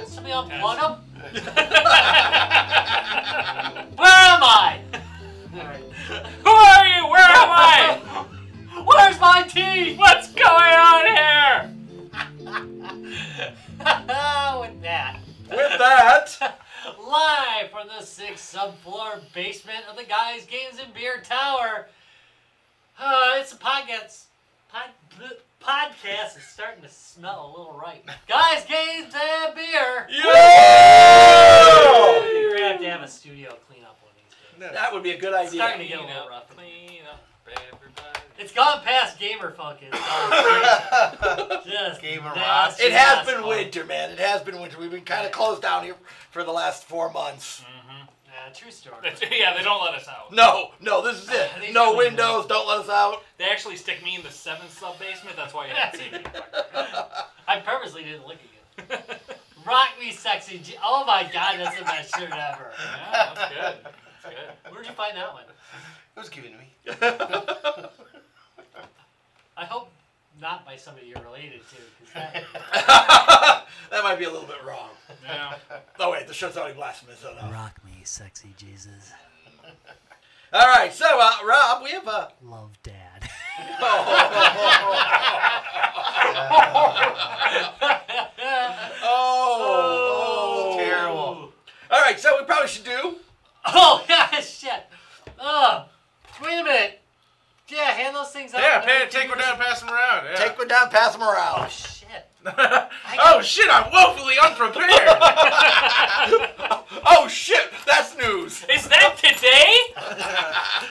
Somebody unplug him? Where am I? Who are you? Where am I? Where's my tea? What's going on here? With that, live from the 6th subfloor basement of the Guys, Games, and Beer Tower. It's a podcast. Podcast is starting to smell a little right. Guys, Games, and Beer. Yeah! We're gonna have to have a studio clean up one of these days. That would be a good idea. It's starting to get a little rough. Clean up, everybody. It's gone past gamer funk. It's just Gamer nasty. It has been winter, man. It has been winter. We've been kind of closed down here for the last 4 months. Yeah, true story. Yeah, they don't let us out. No, this is it. No windows. Don't let us out. They actually stick me in the 7th sub basement. That's why you haven't seen me. I purposely didn't look at you. Rock me, sexy G. Oh my God, that's the best shirt ever. Yeah, that's good. That's good. Where'd you find that one? It was given to me. I hope not by somebody you're related to, because that... That might be a little bit wrong. Yeah. Oh wait, the shirt's already blasphemous. So no. Rock me, sexy Jesus. All right, so Rob, we have Love, Dad. Oh, terrible. All right, so we probably should do. Oh yeah, shit. Wait a minute. Yeah, hand those things out. Yeah, take one down, pass them around. Yeah. Take one down, pass them around. Oh shit. Oh shit, I'm woefully unprepared. Oh shit, that's news. Is that today?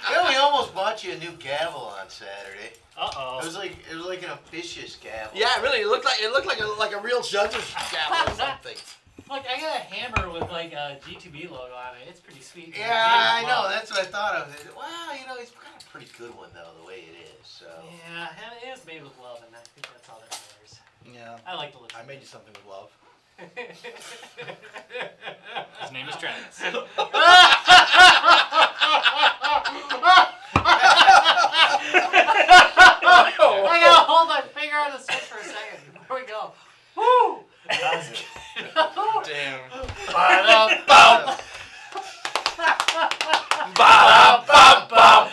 Yeah, we almost bought you a new gavel on Saturday. Uh-oh. It was like an officious gavel. Yeah, really, it looked like a real judge's gavel or something. Look, I got a hammer with like a G2B logo on it. It's pretty sweet. Yeah, I know. That's what I thought of. Well, you know, it's got a pretty good one though, the way it is. So. Yeah, and it is made with love, and I think that's all that matters. Yeah. I like to listen. I made you something with love. His name is Travis. I gotta hold my finger on the switch for a second before we go. Woo! Damn. Ba-dum-bum. Ba-dum-bum-bum.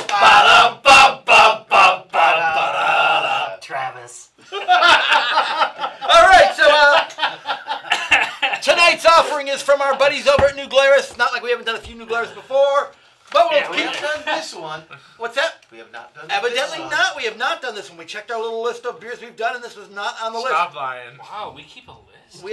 Ba-dum-bum-bum-bum-ba-da-da. Travis. All right, so tonight's offering is from our buddies over at New Glarus. Not like we haven't done a few New Glarus before, but we'll Yeah, we keep. haven't done this one. What's that? We have not done Evidently this one. not. We have not done this one. We checked our little list of beers we've done, and this was not on the Stop lying. Wow, we keep a list. list.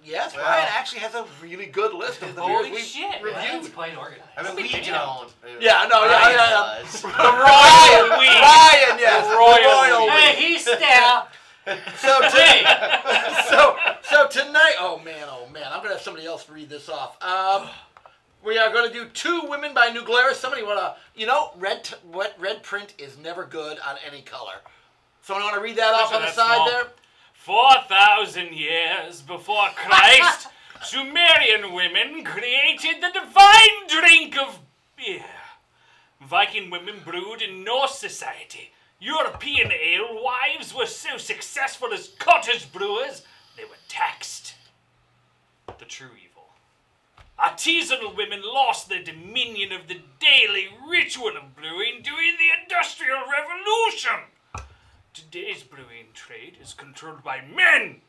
Yes, Well, Ryan actually has a really good list of the beers Holy we've shit. That's reviewed. quite organized. I mean, we Damn. don't. Yeah, no, Ryan yeah. does. Ryan, yes, The royal we. Hey, he's staff. So tonight, oh man, I'm gonna have somebody else read this off. We are gonna do Two Women by New Glarus. Somebody wanna, red print is never good on any color. Someone wanna read that off on the side there? 4,000 years before Christ, Sumerian women created the divine drink of beer. Viking women brewed in Norse society. European alewives were so successful as cottage brewers, they were taxed. The true evil. Artisanal women lost their dominion of the daily ritual of brewing during the Industrial Revolution. Today's brewing trade is controlled by men.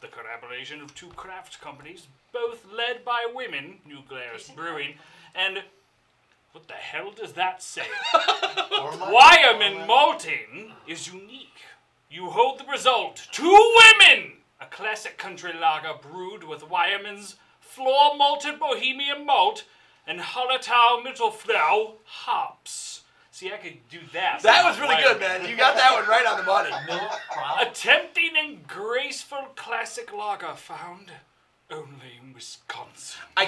The collaboration of two craft companies, both led by women, New Glarus Brewing, and what the hell does that say? Wyoming malting is unique. You hold the result. Two Women! A classic country lager brewed with Wyoming's floor malted Bohemian malt and Hallertau Mittelfrau hops. See, I could do that. That was really good, man. You got that one right on the money. A tempting and graceful classic lager found only in Wisconsin. I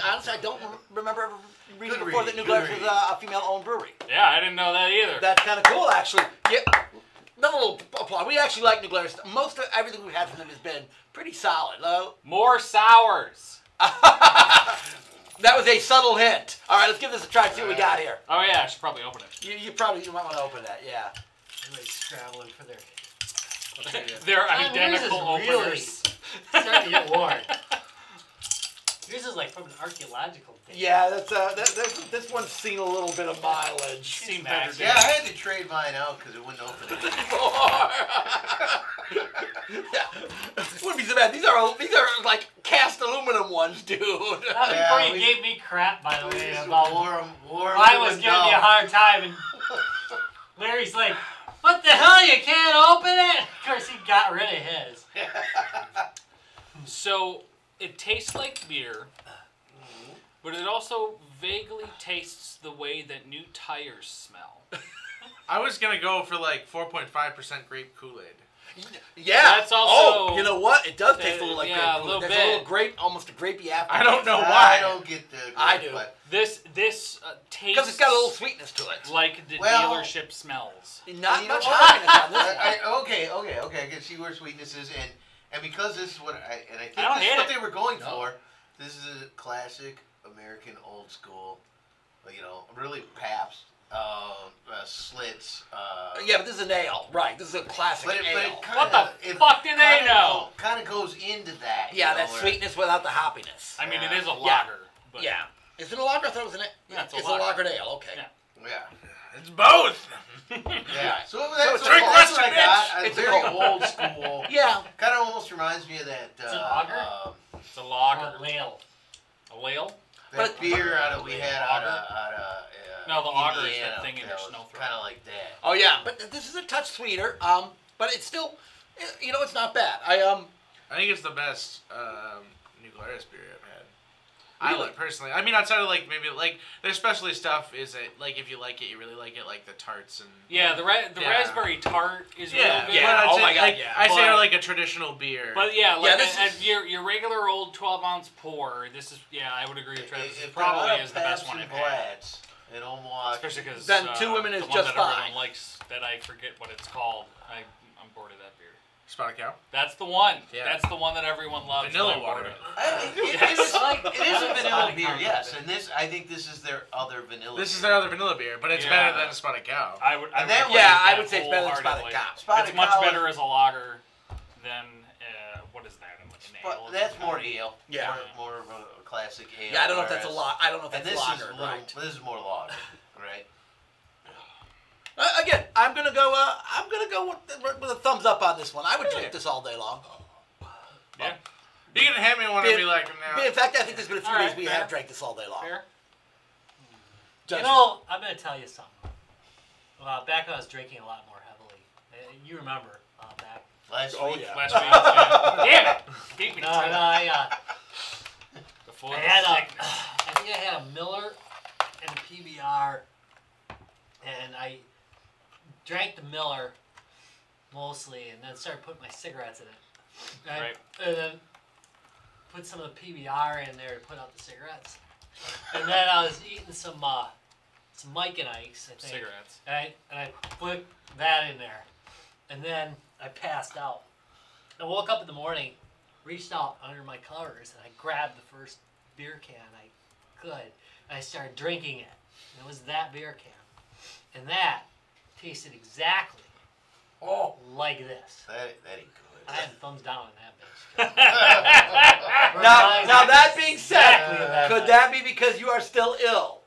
honestly don't remember ever reading Good before read, that New good Glarus was read. a female-owned brewery. Yeah, I didn't know that either. That's kind of cool, actually. Yeah. Another little applause. We actually like New Glarus. Most of everything we've had from them has been pretty solid. More sours. That was a subtle hint. All right, let's give this a try and see what we got here. Oh yeah, I should probably open it. You might want to open that, yeah. Everybody's scrabbling for their... They're Yours is identical really openers. starting to get worn. Yours is like from an archaeological thing. Yeah, this one's seen a little bit of mileage. Seen better days. Yeah, I had to trade mine out because it wouldn't open it. Yeah, wouldn't be so bad. These are like cast aluminum ones, dude. Not before Yeah, you we- gave me crap, by the way, about Warm I was giving you a hard time, and Larry's like, "What the hell? You can't open it?" Of course, he got rid of his. So it tastes like beer, but it also vaguely tastes the way that new tires smell. I was gonna go for like 4.5% grape Kool-Aid. Yeah. That's also- you know what? It does taste a little like yeah, grape. a little There's bit. a little grape, almost a grapey after. I don't know I why. don't get the. I do. This tastes Because it's got a little sweetness to it. like the Well- dealership smells. Not You know much what? hotness on this one. Okay. I can see where sweetness is, and because this is what I think I don't this is hate what it. they were going No. for. This is a classic American old school, really Pabst, Slits. Yeah, but this is an ale, right? This is a classic But it ale. What the fuck do they know? Kind of goes into that. Yeah, you know, that where- sweetness without the hoppiness. I mean, it is a Yeah. lager. But Yeah. Is it a lager? I thought it was an ale. Yeah, it's a It's lager. a lagered ale. Okay. Yeah. Yeah. It's both. Yeah. So it's that's, a trick that's what I question, got. bitch. It's It's a very goal. old school. Yeah. Kind of almost reminds me of that. It's a lager? It's a lager. Or ale. A lale? That beer we had out of No, the lager is that Indiana, thing in your snow throat. Kind of like that. Oh yeah, but this is a touch sweeter. But it's still, it's not bad. I think it's the best New Glarus beer I've had. I Really? like personally. I mean, outside of like maybe like their specialty stuff is it like if you like it, you really like it, like the tarts and Yeah, the Yeah. raspberry tart is real good. Yeah. But I'd Oh say, my God, like, yeah. I say But- they're like a traditional beer. But yeah, like this is- your regular old 12-ounce pour, this is, I would agree with Travis. This If probably is the best one I've had. Platts in Omaha. Especially because Then Two Women is the one just that everyone fine. likes, that I forget what it's called. I'm bored of that beer. Spotted Cow. That's the one. Yeah. That's the one that everyone loves. Vanilla that I'm bored water. of. It is like it is a That's vanilla fine. beer, yes, and I think this is their other vanilla. This is beer. their other vanilla beer, but it's Yeah. better than Spotted Cow. I would. And that agree one- with Yeah, I that would say it's better than Spotted wholeheartedly. Cow. Spotted It's much Cow is- better as a lager than what is that? An ale? But that's more ale. Yeah. More of a classic ale. Yeah, I don't know if that's a whereas- lager. I don't know if And that's this lager, is little, right? this is more lager, right? Again, I'm gonna go. With a thumbs up on this one. I would drink this all day long. Yeah. You can hand me one and be like, no. In fact, I think there's been a few All days right, we fair. have drank this all day long. Fair. Just- I'm going to tell you something. Back when I was drinking a lot more heavily. You remember back. Last Oh, week. yeah. Last week. Yeah. Damn it! Beat me No, to it. Before I the had sickness. I think I had a Miller and a PBR, and I drank the Miller mostly, and then started putting my cigarettes in it. Right. And then put some of the PBR in there to put out the cigarettes. And then I was eating some Mike and Ike's, I think. Cigarettes. And I put that in there. And then I passed out. I woke up in the morning, reached out under my covers, and I grabbed the first beer can I could, and I started drinking it. And it was that beer can. And that tasted exactly like this. That ain't good. I had thumbs down on that bitch. Now that being said, Exactly that could night. that be because you are still ill?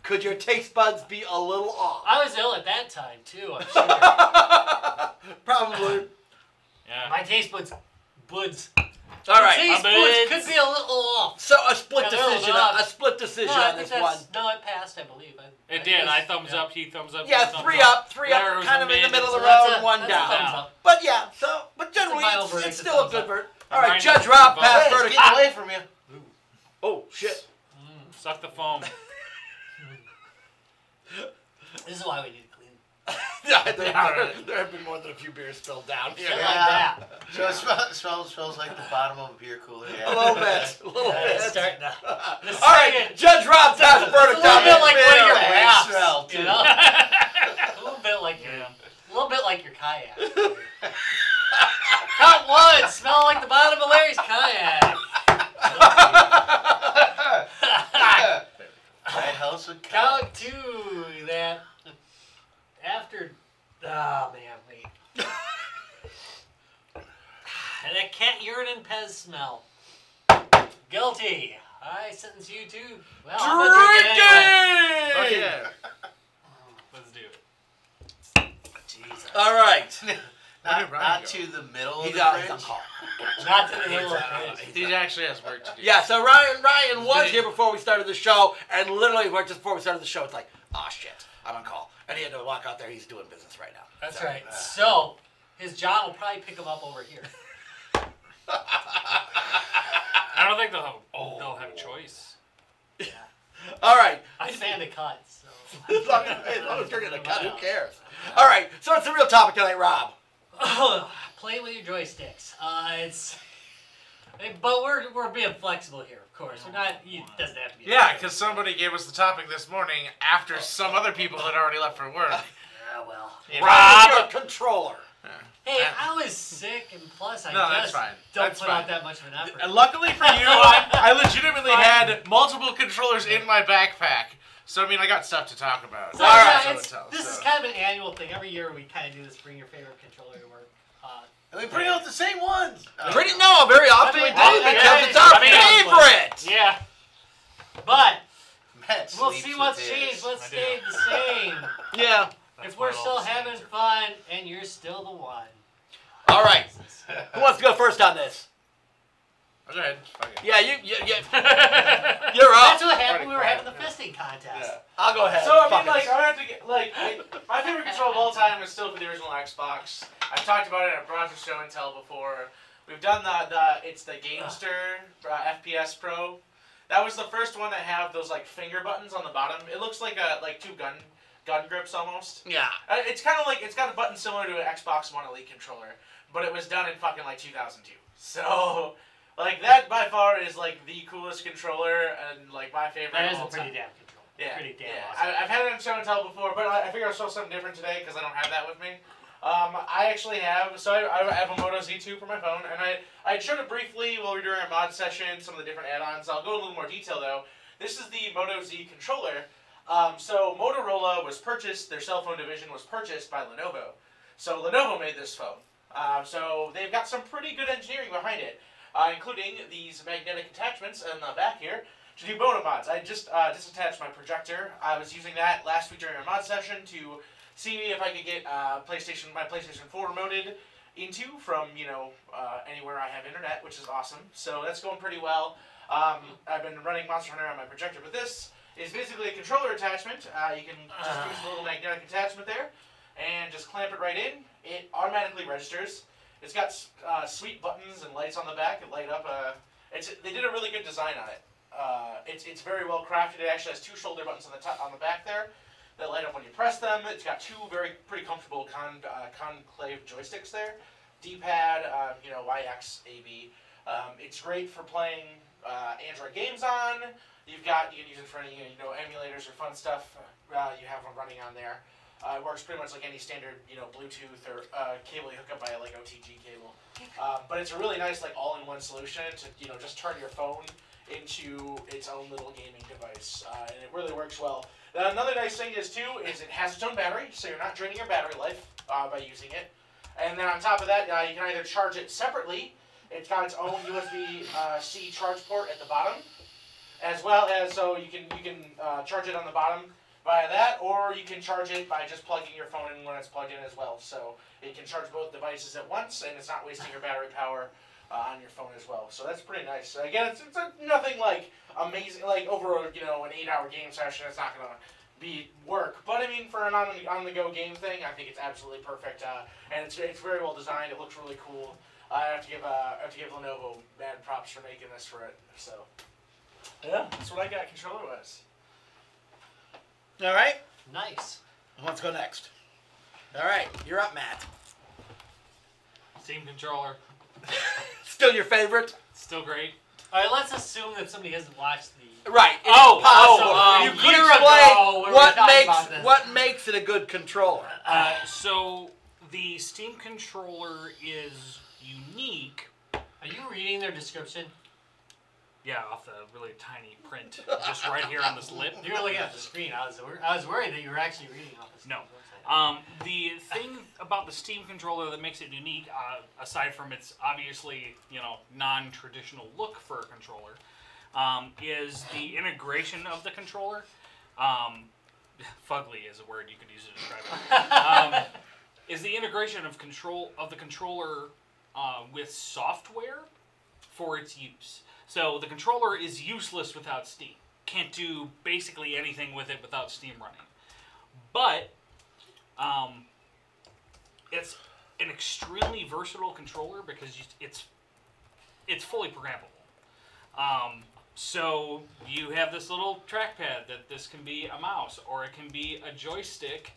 Could your taste buds be a little off? I was ill at that time, too, I'm sure. Probably. Yeah. My taste buds All right. taste buds could be a little off. So a split Yeah, they're decision. not- A split decision I on think this one. no, it passed, I believe. It did. I thumbs up. He thumbs up. Yeah, he thumbs three up, There was kind a of in the mid. middle of the So that's road, a- one that's a down. thumbs up. But yeah, but generally final it's verdict, still a thumbs good up. verdict. All right, Mine Judge is Rob vote. passed Hey, it's verdict. getting away from you. Oh shit. Suck the foam. This is why we need to clean. There have been more than a few beers spilled down here. Shit Yeah. like that. So it smells like the bottom of a beer cooler. Yeah. A little bit. A little Yeah, it's bit. starting to. All right, Judge Rob passed verdict It's a little on bit this like beer. one of your Yeah, rafts, smell, you too. know? A little bit like your kayak. Count one, smell like the bottom of Larry's kayak. Right, house of Count two, that after. Oh man, wait. can't urine and Pez smell. Guilty. I sentence you to, well, I'm gonna drink it anyway. Fuck yeah. Let's do it. Jesus. All right. Where did Brian Not go? to the middle of He's the out. fridge. He's on call. Not to the middle of the fridge. He actually has work to do. Yeah, so Ryan was here before we started the show, and literally right just before we started the show, it's like, oh shit, I'm on call. And he had to walk out there. He's doing business right now. That's So, right. So, his John will probably pick him up over here. I don't think they'll have a choice. Yeah. All right. I stand to cut, so. As long as you're getting a cut, who cares? All right, so it's the real topic tonight, Rob. Play with your joysticks. But we're being flexible here, of course. We're not. It doesn't have to be. Yeah, because somebody gave us the topic this morning after some other people had already left for work. Yeah, well. You know? Rob, you're a controller. Hey, I was sick, and plus I No, that's just fine. don't That's put fine. out that much of an effort. And luckily for you, I legitimately had multiple controllers in my backpack. So, I mean, I got stuff to talk about. So, All right. this is kind of an annual thing. Every year we kind of do this. Bring your favorite controller to work. And we bring out the same ones. Very often we do because it's our favorite. Yeah. But Matt we'll sleeps see with what's his. changed. What's I do. stayed the same. Yeah. If we're still having fun and you're still the one. All right. Who wants to go first on this? Go ahead. Fuck it. Yeah, you're up. That's what happened. We were having the fisting contest. Yeah. I'll go ahead. So, I Fuck mean, it. like, I have to get, like, my favorite controller of all time is still for the original Xbox. I've talked about it at Bronze Show and Tell before. We've done it's the Gamester FPS Pro. That was the first one that have those, like, finger buttons on the bottom. It looks like two gun grips almost. Yeah. It's kind of like, it's got a button similar to an Xbox One Elite controller, but it was done in fucking, like, 2002. So, like, that by far is, like, the coolest controller and, like, my favorite That of is a all pretty time. damn controller. Yeah, Pretty damn yeah. awesome. I've had it on show and tell before, but I figured I'll show something different today because I don't have that with me. I actually have, so I have a Moto Z2 for my phone, and I showed it briefly while we were doing our mod session, some of the different add-ons. I'll go in a little more detail though. This is the Moto Z controller. So Motorola was purchased, their cell phone division was purchased by Lenovo. So Lenovo made this phone. So they've got some pretty good engineering behind it, including these magnetic attachments in the back here to do mono mods. I just attached my projector. I was using that last week during our mod session to see if I could get my PlayStation 4 remoted into from anywhere I have internet, which is awesome. So that's going pretty well. I've been running Monster Hunter on my projector, but this is basically a controller attachment. You can just use a little magnetic attachment there and just clamp it right in. It automatically registers. It's got sweet buttons and lights on the back that light up. They did a really good design on it. It's very well crafted. It actually has two shoulder buttons on the back there that light up when you press them. It's got two pretty comfortable concave joysticks there. D-pad, YX, AB. It's great for playing Android games on. You can use it for any emulators or fun stuff you have running on there. It works pretty much like any standard Bluetooth or cable you hook up by like OTG cable. But it's a really nice like all-in-one solution to just turn your phone into its own little gaming device, and it really works well. Another nice thing is it has its own battery, so you're not draining your battery life by using it. And then on top of that, you can either charge it separately. It's got its own USB-C charge port at the bottom, as well as so you can charge it on the bottom via that, or you can charge it by just plugging your phone in when it's plugged in as well. So it can charge both devices at once, and it's not wasting your battery power on your phone as well. So that's pretty nice. Again, it's nothing like amazing, like over an 8-hour game session. It's not gonna be work, but I mean for an on-the-go game thing, I think it's absolutely perfect. And it's very well designed. It looks really cool. I have to give Lenovo mad props for making this for it. So yeah, that's what I got controller-wise. All right. Nice. Let's go next. All right, you're up, Matt. Steam controller. Still your favorite? Still great. All right, let's assume that somebody hasn't watched the. Right. It's Oh, possible. oh, you a could year explain ago when we were talking about this. what makes it a good controller. So the Steam controller is unique. Are you reading their description? Yeah, off the really tiny print, just right here on this lip. You were looking at the screen. I was worried that you were actually reading off the screen. No. The thing about the Steam controller that makes it unique, aside from its obviously, non-traditional look for a controller, is the integration of the controller. Fugly is a word you could use to describe it. Is the integration of the controller with software for its use. So the controller is useless without Steam. Can't do basically anything with it without Steam running. But it's an extremely versatile controller because it's fully programmable. So you have this little trackpad that this can be a mouse, or it can be a joystick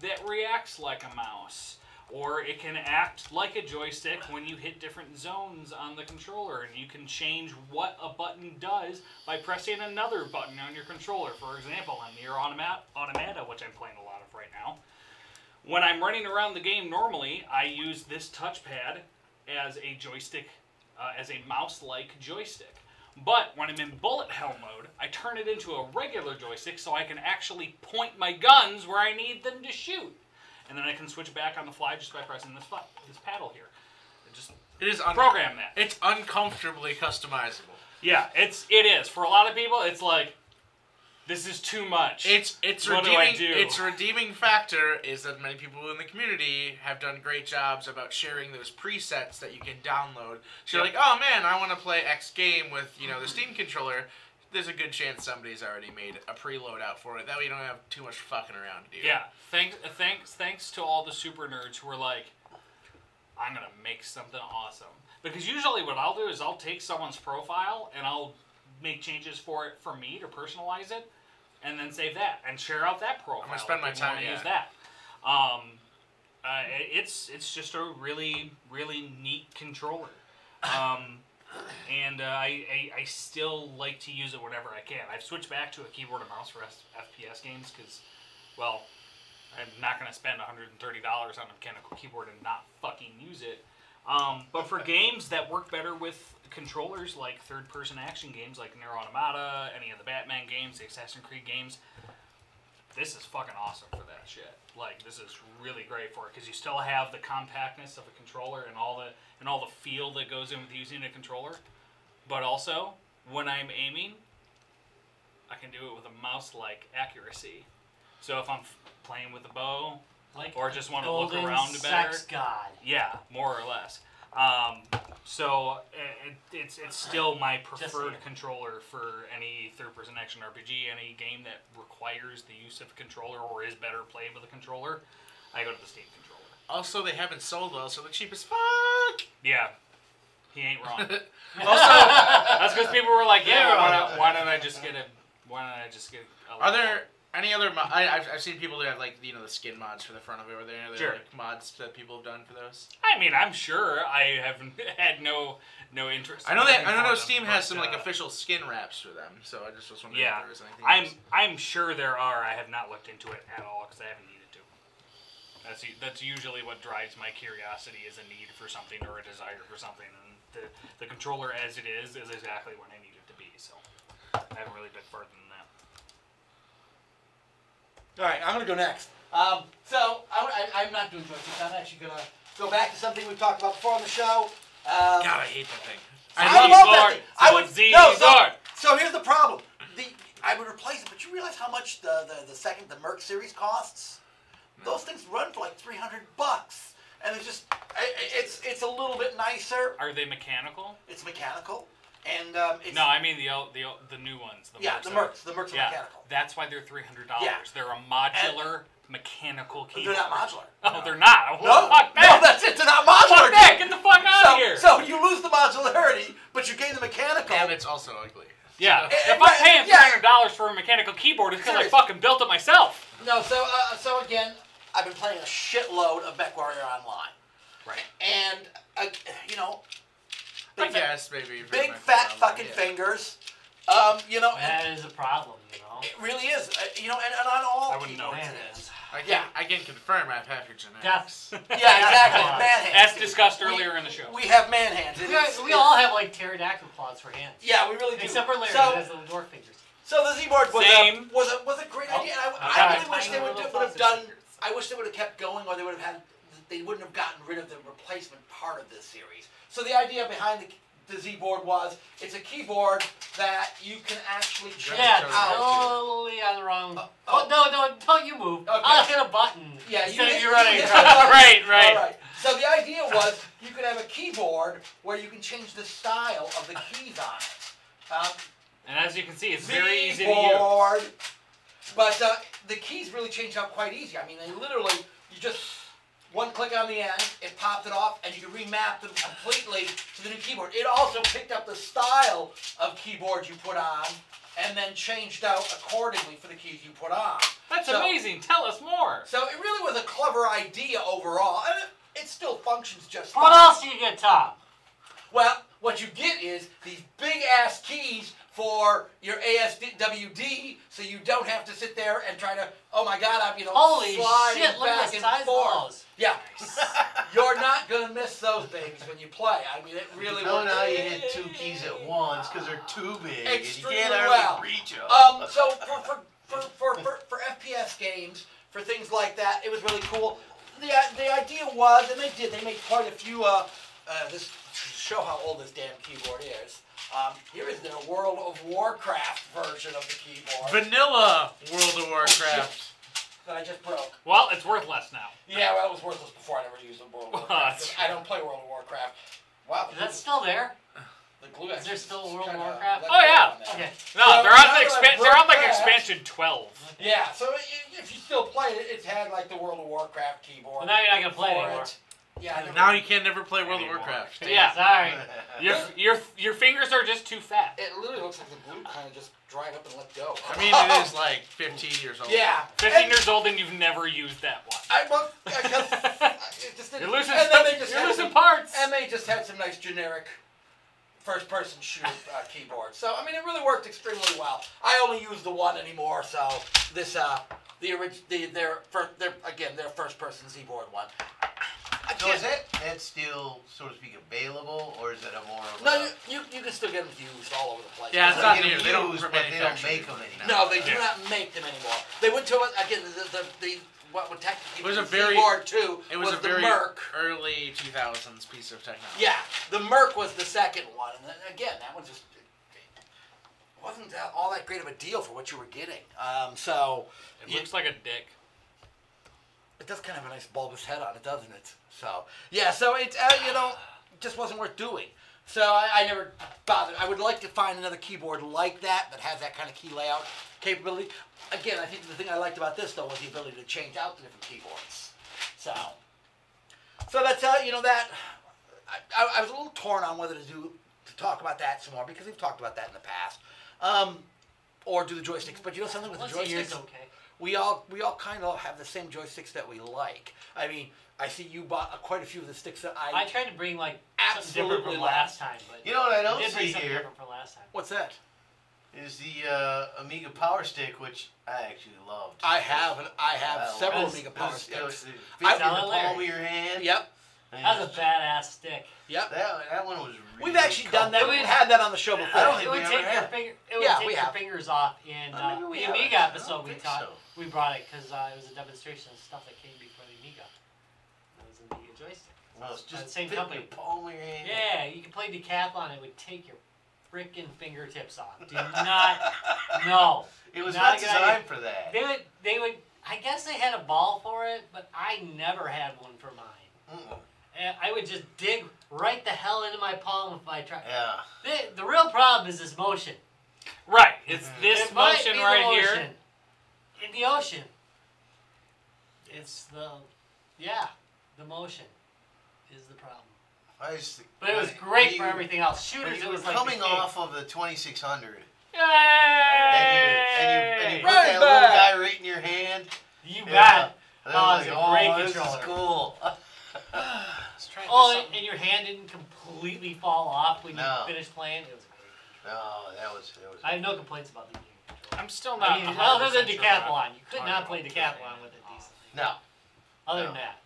that reacts like a mouse. Or it can act like a joystick when you hit different zones on the controller, and you can change what a button does by pressing another button on your controller. For example, on Nier Automata, which I'm playing a lot of right now, when I'm running around the game normally, I use this touchpad as a joystick, as a mouse-like joystick. But when I'm in bullet hell mode, I turn it into a regular joystick so I can actually point my guns where I need them to shoot. And then I can switch back on the fly just by pressing this paddle here. It is program that. It's uncomfortably customizable. Yeah, it is. For a lot of people, it's like, this is too much. What do I do? Its redeeming factor is that many people in the community have done great jobs about sharing those presets that you can download. So you're like, oh man, I want to play X game with the Steam controller. There's a good chance somebody's already made a preload out for it. That way you don't have too much fucking around to do. Yeah, thanks to all the super nerds who are like, I'm gonna make something awesome. Because usually what I'll do is I'll take someone's profile and I'll make changes for it for me to personalize it, and then save that and share out that profile. I'm gonna spend my time to use that. It's just a really, really neat controller. And I still like to use it whenever I can. I've switched back to a keyboard and mouse for FPS games because, well, I'm not going to spend $130 on a mechanical keyboard and not fucking use it. But for games that work better with controllers, like third-person action games like Nier Automata, any of the Batman games, the Assassin's Creed games, this is fucking awesome for that shit. Like, this is really great for it because you still have the compactness of a controller and all the feel that goes in with using a controller. But also, when I'm aiming, I can do it with a mouse-like accuracy. So if I'm playing with a bow, or just want to look around better, sex god. Yeah, more or less. So it's still my preferred controller for any third-person action RPG, any game that requires the use of a controller or is better played with a controller. I go to the Steam controller. Also, they haven't sold well, so they're cheap as fuck. Yeah, he ain't wrong. Also, that's because people were like, "Yeah, why don't I just get a? Why don't I just get?" Are there any other? I've seen people do have the skin mods for the front of it. Are there any other mods that people have done for those? I mean, I'm sure. I haven't had no interest. I know Steam has some official skin wraps for them, so I just was wondering if there was anything. I'm sure there are. I have not looked into it at all because I haven't needed to. That's usually what drives my curiosity, is a need for something or a desire for something, and the controller as it is exactly what I need it to be. So I haven't really been further than that. All right, I'm going to go next. So I'm not doing joysticks. I'm actually going to go back to something we've talked about before on the show. God, I hate that thing. I love that thing. So here's the problem. I would replace it, but you realize how much the Merc series costs? No. Those things run for like $300, and it's a little bit nicer. Are they mechanical? It's mechanical. And no, I mean the new ones. The Mercs are mechanical. That's why they're $300. Yeah. They're a modular mechanical keyboard. They're not modular. Oh, they're not. No, fuck that. No, that's it. They're not modular. Fuck that. Get the fuck out of here. So you lose the modularity, but you gain the mechanical. And it's also ugly. Yeah. If I'm paying $300 for a mechanical keyboard, it's because I fucking built it myself. No, so again, I've been playing a shitload of MechWarrior Online. Right. And big fat fucking fingers. That is a problem, It really is. And on all I wouldn't know. keyboards it is. I can confirm I have half your genetics. Deaths. Yeah, exactly. Man hands. As discussed earlier in the show. We have man hands. We all have like pterodactyl claws for hands. Yeah, we really do. Except for Larry, So, who has little dwarf fingers. so the Z-board was a great Oh, idea. And okay. I really wish Tiny they would little have done. fingers. I wish they would have kept going, or they wouldn't have gotten rid of the replacement part of this series. So the idea behind the Z-board was it's a keyboard that you can actually change Yeah, out. totally on the wrong. No, don't you move. Okay. I'll hit a button. Yeah, instead of hit- you running hit across. the button. Right. All right. So the idea was you could have a keyboard where you can change the style of the keys on it. And as you can see, it's very easy to use. Z-board. But the keys really changed out quite easy. I mean, they literally, you just one click on the end, it popped it off, and you can remap them completely to the new keyboard. It also picked up the style of keyboard you put on, and then changed out accordingly for the keys you put on. That's amazing. Tell us more. So it really was a clever idea overall, and it still functions just fine. What else do you get, Tom? Well, what you get is these big-ass keys for your ASWD, so you don't have to sit there and try to, oh my God, I'm, Holy sliding shit, look at back the and size of forth. those. Yeah. You're not going to miss those babies when you play. I mean, it really No, works. now you hit two keys at once because they're too big. Extremely and you can't well. hardly reach them. So for FPS games, for things like that, it was really cool. The idea was, and they made quite a few, this to show how old this damn keyboard is. Here is their World of Warcraft version of the keyboard Vanilla World of Warcraft. that I just broke. Well, it's worth less now. Yeah, well, it was worthless before I never used the World of Warcraft. I don't play World of Warcraft. Wow. Is that still there? The glue Is there actually still a World of kinda Warcraft? let Oh, go yeah. on there. Okay. No, So, they're on now the that I they're on like broke that- expansion 12. Yeah, so if you still play it, it's had like the World of Warcraft keyboard. Well, now you're not gonna play for anymore. it. Yeah, I never- Now you can never play World of Anymore. Warcraft. Yeah. Sorry. Your fingers are just too fat. It literally looks like the glue kind of just dried up and let go. I mean, it is like 15 years old. Yeah. 15 And years old and you've never used that one. it just didn't. You're losing, and then they just you're had losing some, parts. and they just had some nice generic first-person shooter keyboards. So I mean, it really worked extremely well. I only use the one anymore, so this their first-person Z-board one. So is that still, so to speak, available, or is it a more of No, a... you can still get them used all over the place. Yeah, it's They not get here. them They don't used, but they don't manufacture make them. them anymore. No, they do Yeah. not make them anymore. They went to again the what would technically It was be a very- Z-board 2 It was a the very Merc. early 2000s piece of technology. Yeah, the Merc was the second one, and then, again, that one just wasn't all that great of a deal for what you were getting. So It looks like a dick. it does kind of have a nice bulbous head on it, doesn't it? So yeah, so it just wasn't worth doing. So I never bothered. I would like to find another keyboard like that has that kind of key layout capability. Again, I think the thing I liked about this though was the ability to change out the different keyboards. So that's that. I was a little torn on whether to talk about that some more because we've talked about that in the past, or do the joysticks. But you know something with the Once a year's joysticks, okay. we all kind of have the same joysticks that we like. I mean, I see you bought quite a few of the sticks that I tried to bring like something Absolutely different from love. last time, but You know what I I don't did bring see something here different from last time. What's that? is the Amiga Power Stick, which I actually loved. I have several That's- Amiga Power It Sticks. was- it I- fits in the Tell it, Larry. palm of your hand. Yep, And That was a badass stick. yep. that one was really We've actually done that. It We've would- had that on the show before. I don't It think would we take ever your have. finger. It would Yeah, take we your have. fingers off in Maybe we the have. Amiga I episode. don't We think taught. so. We brought it because it was a demonstration of stuff that came before the Amiga. It was an Amiga joystick. Well, it's just the same fit in company. the palm of your hand. Yeah, you could play decathlon. It would take your freaking fingertips off. Do not. No. It was Not not a good designed for that. They would. I guess they had a ball for it, but I never had one for mine. Mm-mm. And I would just dig right the hell into my palm if I tried. Yeah. The real problem is this motion. Right. It's this It might motion be the right here. motion. In the ocean. It's the motion is the problem. I just, But it was when great you- for everything else. When Shooters, you it were was like coming the king. off of the 2600, Yay! and you put Right that back. little guy right in your hand. You Yeah. bet. And Oh, I was it's like, a great this is controller. cool. Let's try and do Oh, something. and your hand didn't completely fall off when No. you finished playing. It was great. No, that was. I have no complaints about the game controller. I'm still not. I mean, other than 100% sure decathlon, you could how not to play play decathlon with it decently. No. Other than that.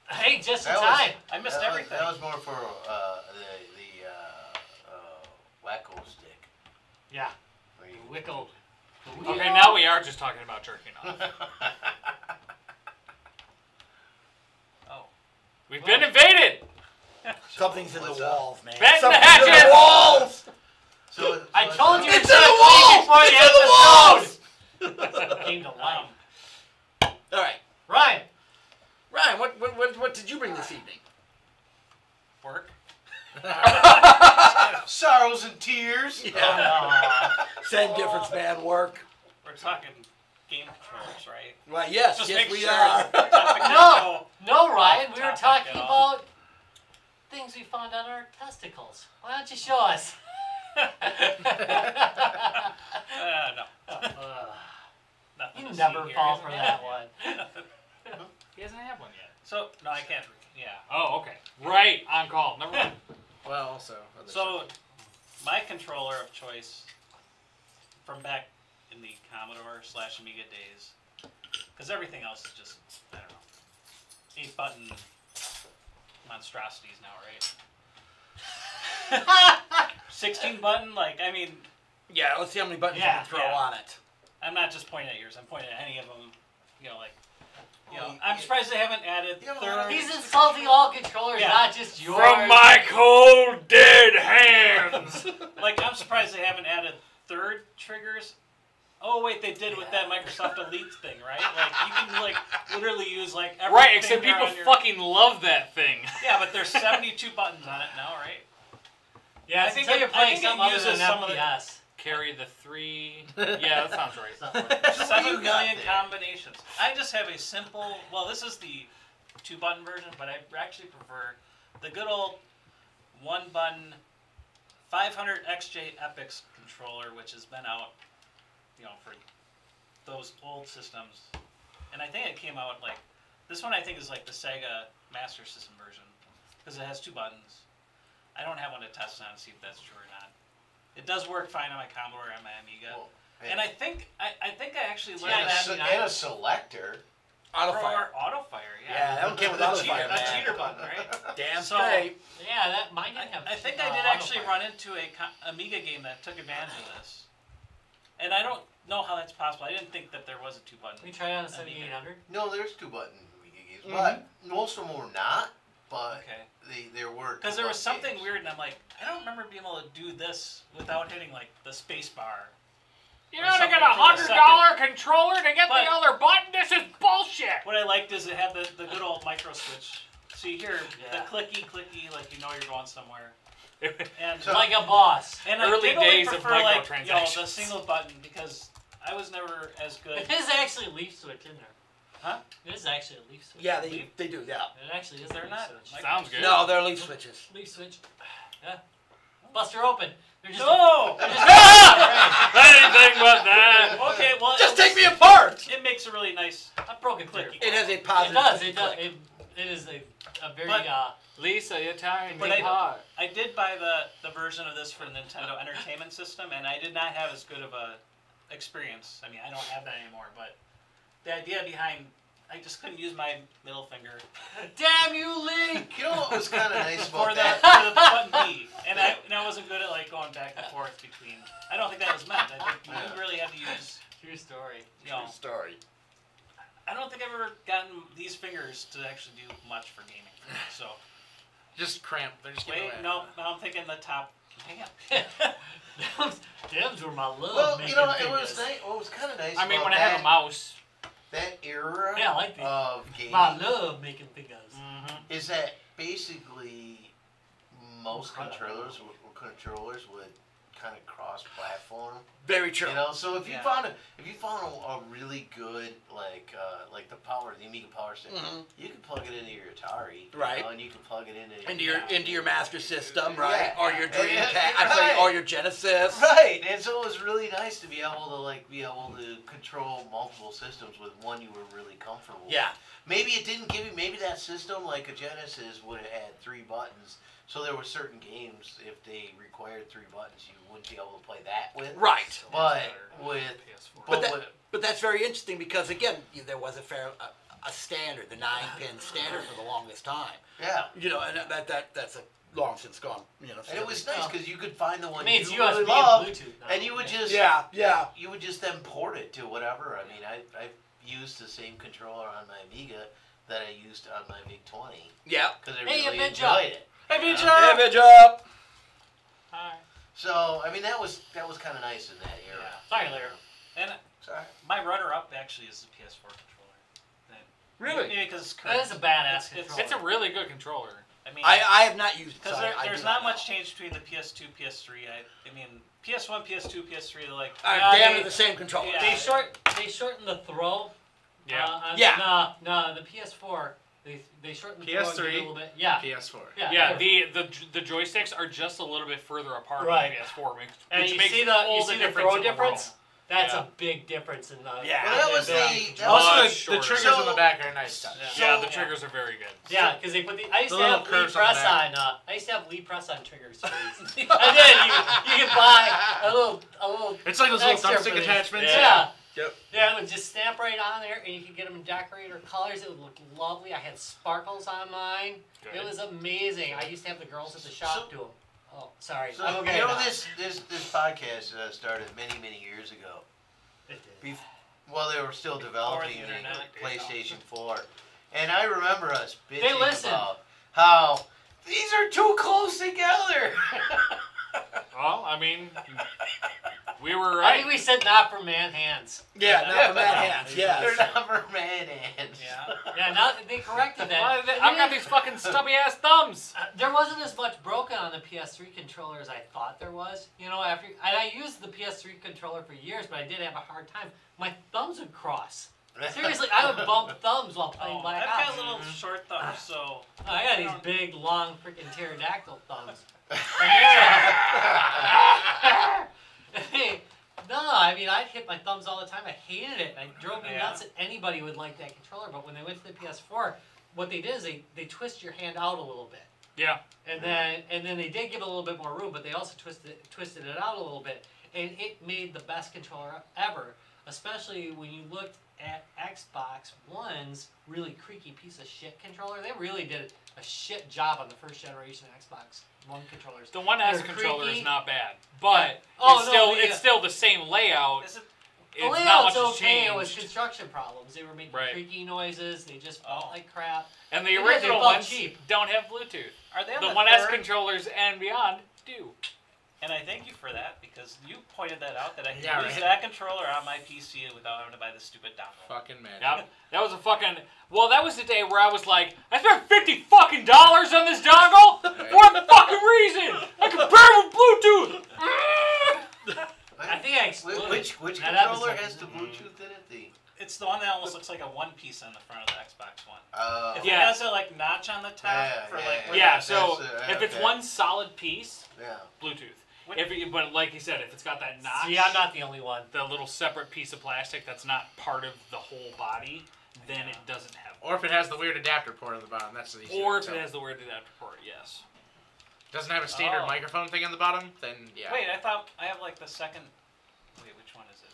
Hey, just in That time. was- I missed that everything. Was, that was more for the wacko stick. Yeah. Where you- Wickle. Okay, now we are just talking about jerking off. Oh. We've been invaded! Something's in the What's up? walls, man. Bend the Something's hatches! in the walls! I told you It's in the walls! It's in the walls! Came to life. All right, Ryan. Ryan, what did you bring this evening? Work. Sorrows and tears. Same difference, man. Work. We're talking game controllers, right? Well, yes, Just yes, make we sure. are. No, Ryan. We were Topic talking at all. about things we found on our testicles. Why don't you show us? No. You Nothing to never see fall here. for that one. He hasn't had one yet. So, no, I can't. Yeah. Oh, okay. Right, on call. Never mind. Well, also. So, my controller of choice from back in the Commodore / Amiga days, because everything else is just, I don't know, 8-button monstrosities now, right? 16-button, like, I mean, Yeah, let's see how many buttons you Yeah, can throw yeah. on it. I'm not just pointing at yours, I'm pointing at any of them, you know, like, Well, I'm surprised they haven't added You know, third. He's insulting all controllers, Yeah. not just yours. From my cold, dead hands! Like, I'm surprised they haven't added third triggers. Oh, wait, they did with that Microsoft Elite thing, right? Like, you can, like, literally use, like, every Right, except finger people on your... fucking love that thing. Yeah, but there's 72 buttons on it now, right? Yeah, I think until it- you're I playing think it something other uses than some of the- FPS. Carry the 3. Yeah, that sounds right. Something like that. 7 you got million there? combinations. I just have a simple... Well, this is the 2-button version, but I actually prefer the good old 1-button 500 XJ Epix controller, which has been out, you know, for those old systems. And I think it came out, like... This one I think is like the Sega Master System version, because it has 2 buttons. I don't have one to test on to see if that's true or not. It does work fine on my Commodore and my Amiga. Well, And I think I actually learned Yeah, that and a selector. Auto for fire. Autofire, Yeah, that one came with A auto cheater- fire, a man. cheater button, right? Damn So- straight. Yeah, that mine didn't have. I think I did actually run into a Amiga game that took advantage of this, and I don't know how that's possible. I didn't think that there was a 2-button. We tried on a Amiga. 7800. No, there's 2-button Amiga games, but most of them were not. But Okay. there were. Because there was 2-button something games. weird, and I'm like, I don't remember being able to do this without hitting like the space bar. You Or know, they got something a to the $100 controller to get But- the other button? This is bullshit! What I liked is it had the good old micro switch. So you hear Yeah. the clicky, like you know you're going somewhere. And So- Like a boss. and Early I did only days of prefer like the microtransactions. single button because I was never as good. It is actually a leaf switch in there. Huh? It is actually a leaf switch. Yeah, they do, yeah. It actually is They're a leaf not. switch. Sounds good. No, they're leaf switches. Leaf switch. Yeah. Bust her open. They're just No! they're just Anything but that! Okay, well, Just take me apart! It makes a really nice. I broke it Clicky. It has a It positive. does. clicky It does. click. It is a very But- Lisa, you're tired. But Get hot. I did buy the version of this for the Nintendo Entertainment System, and I did not have as good of a experience. I mean, I don't have that anymore, but the idea behind, I just couldn't use my middle finger Damn you, Link! You know what was kind of nice for about the, that? for the button B, and I wasn't good at like going back and forth between. I don't think that was meant. I think you really had to use, True story. you know. True story. I don't think I've ever gotten these fingers to actually do much for gaming. So Just cramp. They're just getting wait, away. no, I'm thinking the top. Hang on. Them's were my love. Well, making you know, it fingers. was nice. What was kind of nice I mean, about when I have a mouse. that era Yeah, I like these. of gaming My love making fingers. is that basically most Incredible. controllers would kind of cross-platform. Very true. You know, so if you Yeah. found a really good like the Amiga Power Stick, Mhm. you can plug it into your Atari, you Right. know, and you can plug it Into your Master System, right? Yeah. Or your Yeah, Dreamcast. yeah, I'm sorry, right. or your Genesis. Right, and so it was really nice to be able to control multiple systems with one you were really comfortable with. Yeah. Maybe it didn't give you. Maybe that system, like a Genesis, would have had 3 buttons. So there were certain games, if they required 3 buttons, you wouldn't be able to play that with. Right. But with PS4. But that's very interesting because again, there was a standard, the 9-pin standard for the longest time. Yeah. You know, and that's a long since gone. You know, And it was nice because you could find the one I mean, it's you USB really and loved, Bluetooth now. and you would just you would just then port it to whatever. I mean, I used the same controller on my Amiga that I used on my VIC 20 Yeah. because I Hey, really Avenged enjoyed it. Avenged Hey, good job. Hi. So I mean, that was kind of nice in that era. Sorry, Larry. And Sorry. my runner-up actually is the PS4 controller. Really? Maybe because That is a badass it's- controller. It's a really good controller. I mean, I have not used it. because So I there's do not know. much change between the PS2, PS3. I mean, PS1, PS2, PS3. They're like Damn, they- they're the same controller. Yeah. They shortened the throw. Yeah. Yeah. No, the PS4. They shortened the throw PS3. a little bit. Yeah. PS4. Yeah, the joysticks are just a little bit further apart Right. on the PS4, And which you makes see all the difference throw in the difference? world. That's Yeah. a big difference in the. Yeah. Well, that was the- that Also, was the shorter. triggers So- on the back are nice touch. Yeah, So- the triggers are very good. Yeah, because they put the. I used The to little have lead curves on the press back. on. I used to have lead press on triggers for these. And then you could buy a little. It's like those little extra thumbstick for these. attachments. Yeah. Yep. Yeah, it would just stamp right on there, and you could get them decorator colors. It would look lovely. I had sparkles on mine. Good. It was amazing. I used to have the girls at the shop do them. Oh, sorry. So I'm okay you know now. this podcast started many years ago. It did. Well, they were still developing the internet. PlayStation 4, and I remember us bitching listened. about how these are too close together. Well, I mean, we were I right. think we said not for man hands. Yeah, not for bad hands. They're Yeah. not for man hands. Yeah. Yeah, now they corrected that. I've got these fucking stubby ass thumbs. There wasn't as much broken on the PS3 controller as I thought there was. You know, and I used the PS3 controller for years, but I did have a hard time. My thumbs would cross. Seriously, I would bump thumbs while playing Oh, Black I've Ops. got little short thumbs, so I got these big, long, freaking pterodactyl thumbs. Hey, no, I mean, I'd hit my thumbs all the time. I hated it. I drove me nuts that anybody would like that controller. But when they went to the PS4, what they did is they twist your hand out a little bit. Yeah. And then they did give it a little bit more room, but they also twisted it out a little bit. And it made the best controller ever, especially when you looked at Xbox One's really creaky piece of shit controller. They really did a shit job on the first generation Xbox One controllers. The One S They're controller creaky. is not bad, but Oh, it's no, it's still the same layout. is it? The It's not layout's much has okay. It was changed. construction problems. They were making Right. creaky noises. They just felt Oh. like crap. And the Because they original felt ones cheap. don't have Bluetooth. Are they on The the One S third? controllers and beyond do. And I thank you for that because you pointed that out that I can Yeah, use right. that controller on my PC without having to buy the stupid dongle. Fucking man. Yep. That was a fucking. Well, that was the day where I was like, I spent $50 fucking dollars on this dongle for what fucking reason? I can pair it with Bluetooth. I think I exploded. Which That controller episode. has the Bluetooth in it? It's the one that almost looks like a one piece on the front of the Xbox One. If Yeah. it has a like notch on the top Yeah, for yeah, like yeah. Yeah. So That's, if it's okay. one solid piece, Yeah. Bluetooth. What- But like you said, if it's got that notch, See, I'm not the only one. the little separate piece of plastic that's not part of the whole body, then it doesn't have. Or if it has the weird adapter port on the bottom, that's the issue. Or if So, it has the weird adapter port, yes. doesn't have a standard Oh. microphone thing on the bottom, then yeah. Wait, I thought I have like the second. Wait, which one is it?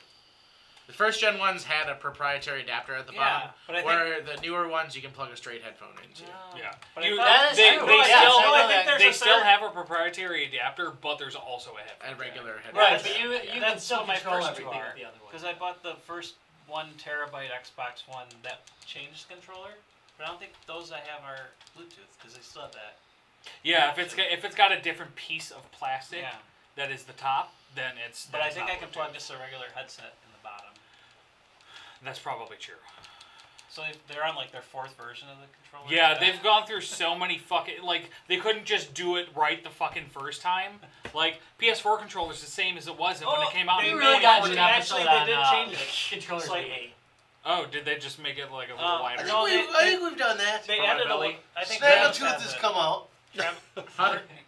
The first gen ones had a proprietary adapter at the Yeah, bottom, but I think- where the newer ones you can plug a straight headphone into. Yeah. But I You- thought- That is they, true. they Yes, still, I know I that. think there's they a still third- have a proprietary adapter, but there's also a headphone. And regular headphones. Right, but you can That's still what my control first two everything are. with the other one. Because I bought the first 1 terabyte Xbox One that changed controller, but I don't think those I have are Bluetooth because they still have that. Yeah, if it's got a different piece of plastic Yeah, that is the top, then it's. but then I it's think not I can Bluetooth. plug just a regular headset in the bottom. That's probably true. So they're on like their 4th version of the controller. Yeah, they've gone through so many fucking they couldn't just do it right the fucking first time. Like PS4 controllers the same as it was when it came out. they in We really got into 2014. an Actually, episode they on, did change it controllers we slightly. hate. Oh, did they just make it like a little wider? No, I think we've done that. They For my added a belly. little. I think Travis Snaggletooth has come out.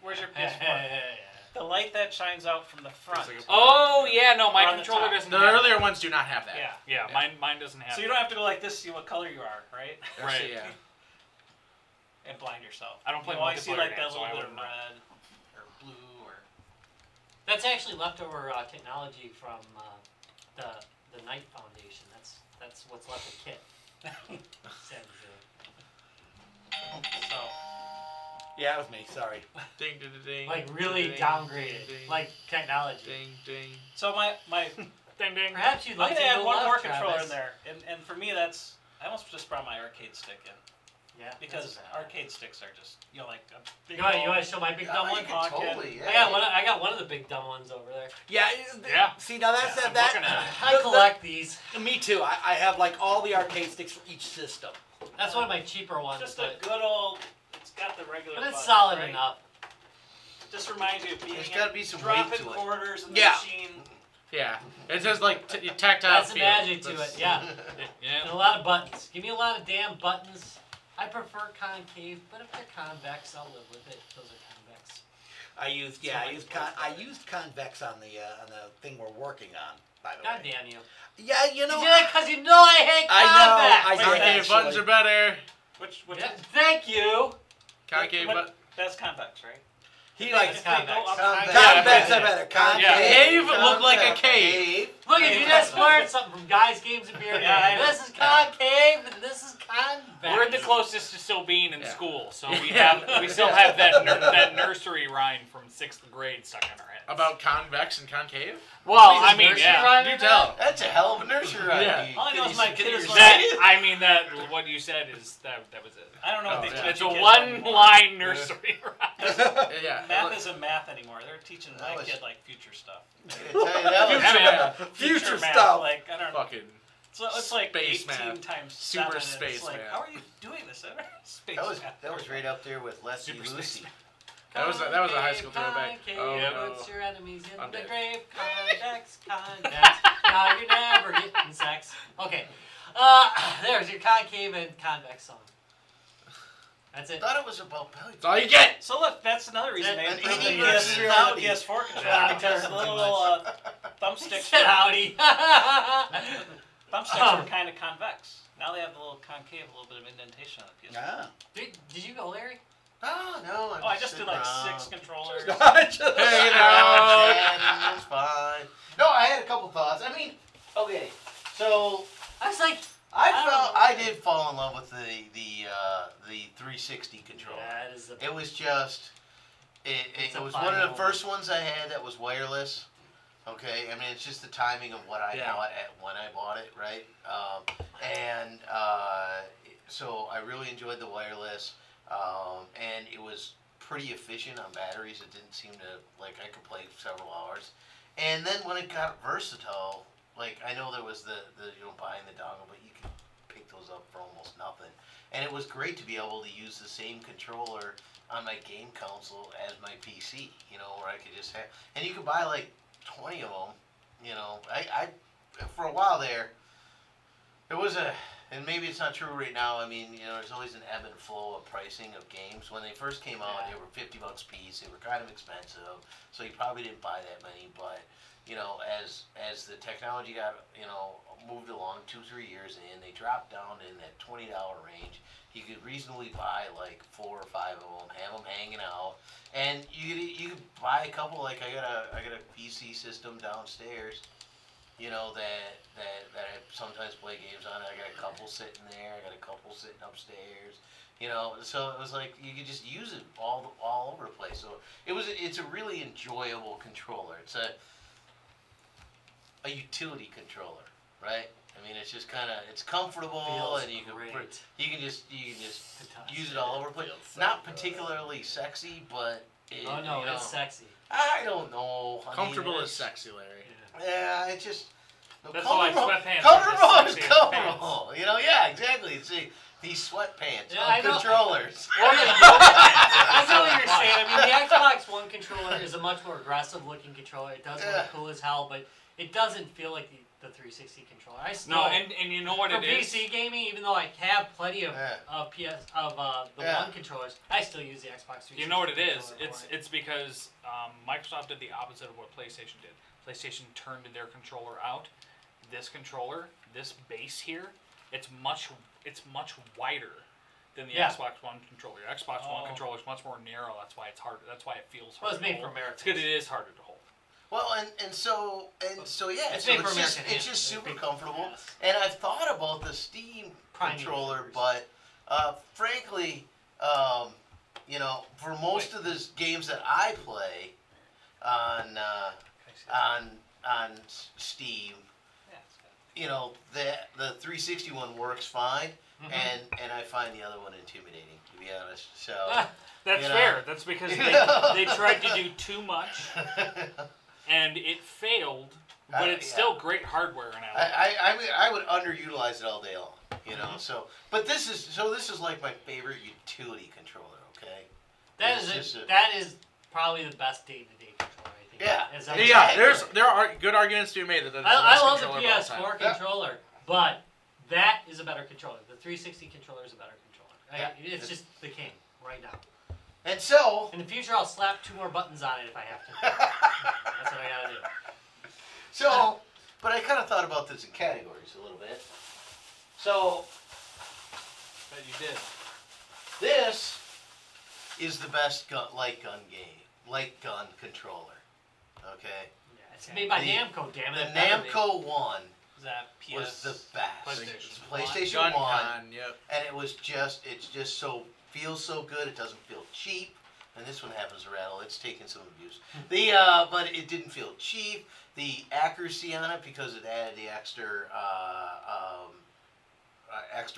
Where's your Yeah, PS4? yeah, yeah. The light that shines out from the front. It's like a- Oh yeah, no, my On the controller top. doesn't. The have earlier that. ones do not have that. Yeah. Yeah, mine doesn't have. So you don't have to go like this to see what color you are, right? Right. So, yeah. And blind yourself. I don't play You always see multiplayer like that games, so little I bit of wouldn't know. red or blue or. That's actually leftover technology from the Knight Foundation. That's what's left of Kit. Sad to say. So, Yeah, it was me. Sorry. Ding, ding, ding. Like really ding, downgraded, ding, like technology. Ding, ding. so my Ding ding. Perhaps you'd I'm like gonna to add go one left, more controller Travis. in there, and for me that's I almost just brought my arcade stick in Yeah. because that's bad. arcade sticks are just like a big. You want to show my big Yeah, dumb you one? could honking. totally, yeah. I got one of the big dumb ones over there. Yeah. Yeah. See, now that's Yeah, I'm that. looking at it. I collect these. Me too. I have like all the arcade sticks for each system. That's one of my cheaper ones. Just a but, good old. It's got the regular. but it's buttons, solid right? enough. Just reminds you of being. There's gotta be some weight dropping to it. quarters in the Yeah. machine. Yeah. It says like tactile That's the feel. magic to That's- it. Yeah. Yeah. And a lot of buttons. Give me a lot of damn buttons. I prefer concave, but if they're convex, I'll live with it. Those are convex. I used convex on the thing we're working on. By the God way. damn you. Yeah, you know. You did it because you know I hate I know, convex. I Concave actually- buttons are better. Which Yeah, thank you. Concave what- buttons. That's convex, right? He likes If they go convex. up Convex. high- convex are better. Concave. Yeah. Cave look like a cave. Look, if you just learned something from Guys, Games, and Beer, Yeah, I know. this is concave and this is convex. We're the closest to still being in Yeah. school, so we still have that nursery rhyme from 6th grade stuck in our heads. About convex and concave? Well, Wait, I is mean, nursery yeah. rhyme Do in tell. That's a hell of a nursery rhyme. Yeah. You- All I know can is you- my can kid you is say like- it? I mean that what you said is that was it. I don't know Oh, what they yeah. teach It's a you kids one anymore. line nursery rhyme. Yeah. Math isn't math anymore. They're teaching my That was- kid like future stuff. I tell you, that was- Future math. Future math, stuff. Like I don't know. Fucking. So it's like Space 18 math. times Super 7, and space it's like, math. how are you doing this? Space math. that was right up there with Leslie Super Lucy. space. That was a high school throwback. Concave, Oh, yeah. no. puts your enemies in I'm the dead. grave. Convex, convex. Now you're never getting sex. Okay. There's your concave and convex song. That's I it. thought it was about belly. That's all you get. So look, that's another reason they And improved the he PS3 versus or Audi. the PS4 controller Yeah. because the little thumbsticks Said howdy. were kind of convex. Now they have the little concave, a little bit of indentation on the PS4. Ah. Did you go, Larry? Oh, no. I'm Oh, I just did sitting like around. 6 controllers. Hanging out. Yeah, it's fine. No, I had a couple thoughts. I mean, okay, so I was like, I did fall in love with the 360 controller. yeah, it is the. It was just, It's it a was fine one of the old- first ones I had that was wireless. Okay, I mean it's just the timing of what I Yeah. bought at when I bought it, right? So I really enjoyed the wireless, and it was pretty efficient on batteries. It didn't seem to like I could play several hours, and then when it got versatile, like I know there was the buying the dongle, but you could pick those up for almost nothing, and it was great to be able to use the same controller on my game console as my PC, where I could just have, and you could buy like 20 of them, I for a while there was and maybe it's not true right now, I mean, there's always an ebb and flow of pricing of games. When they first came out, Yeah. they were $50 a piece, they were kind of expensive, so you probably didn't buy that many, but, as the technology got, moved along 2-3 years in, they dropped down in that $20 range. You could reasonably buy like 4 or 5 of them, have them hanging out, and you could buy a couple. Like I got a PC system downstairs, that I sometimes play games on. I got a couple sitting there. I got a couple sitting upstairs. So it was like you could just use it all over the place. So it's a really enjoyable controller. It's a utility controller, right? I mean, it's just it's comfortable, Feels and you great. can just use it Yeah. all over the place. Not particularly sexy, but Oh no, it's sexy. I don't know. I mean, Comfortable is it's- sexy, Larry. Yeah, it's just That's why sweatpants are Comfortable just is sexy as comfortable. Yeah, exactly. See, these sweatpants Yeah, I know. controllers. I know what you're saying. I mean, the Xbox One controller is a much more aggressive looking controller. It does Yeah. look cool as hell, but it doesn't feel like the 360 controller. I still, No, and you know what for it is? PC gaming, even though I have plenty of Yeah. the Yeah. One controllers, I still use the Xbox 360. You know what it is? controller for it. It's because Microsoft did the opposite of what PlayStation did. PlayStation turned their controller out. This controller, this base here, it's much wider than the Yeah. Xbox One controller. Your Xbox One Oh. controller is much more narrow. That's why it's harder. That's why it feels Well, harder. it's made to for hold. Americans. It's good. It is harder to hold. Well, and so yeah, It's so made for it's just American it's just hands. super Big comfortable. ass. And I've thought about the Steam Prime controller, controllers. but frankly, you know, for most of the games that I play on Steam, you know, the 360 one works fine, and I find the other one intimidating, to be honest. So That's you know. fair. That's because they tried to do too much, and it failed. But it's still great hardware now. I would underutilize it all day long, you know. So, but this is like my favorite utility controller. Okay. That is probably the best day-to-day controller. I think. Yeah. There are good arguments to be made that that's I love the controller of all time. PS4 controller, but that is a better controller. The 360 controller is a better controller. It's just the king right now. And so In the future, I'll slap 2 more buttons on it if I have to. That's what I gotta do. So, but I kind of thought about this in categories a little bit. So, But you did. this is the best light gun controller. Okay? Yeah, it's made by The- Namco, damn it. The Namco one Is that PS? was the best. PlayStation. PlayStation Gun 1, Con, yep. and it's just so feels so good. It doesn't feel cheap. And this one happens to rattle. It's taken some abuse. But it didn't feel cheap. The accuracy on it, because it added the extra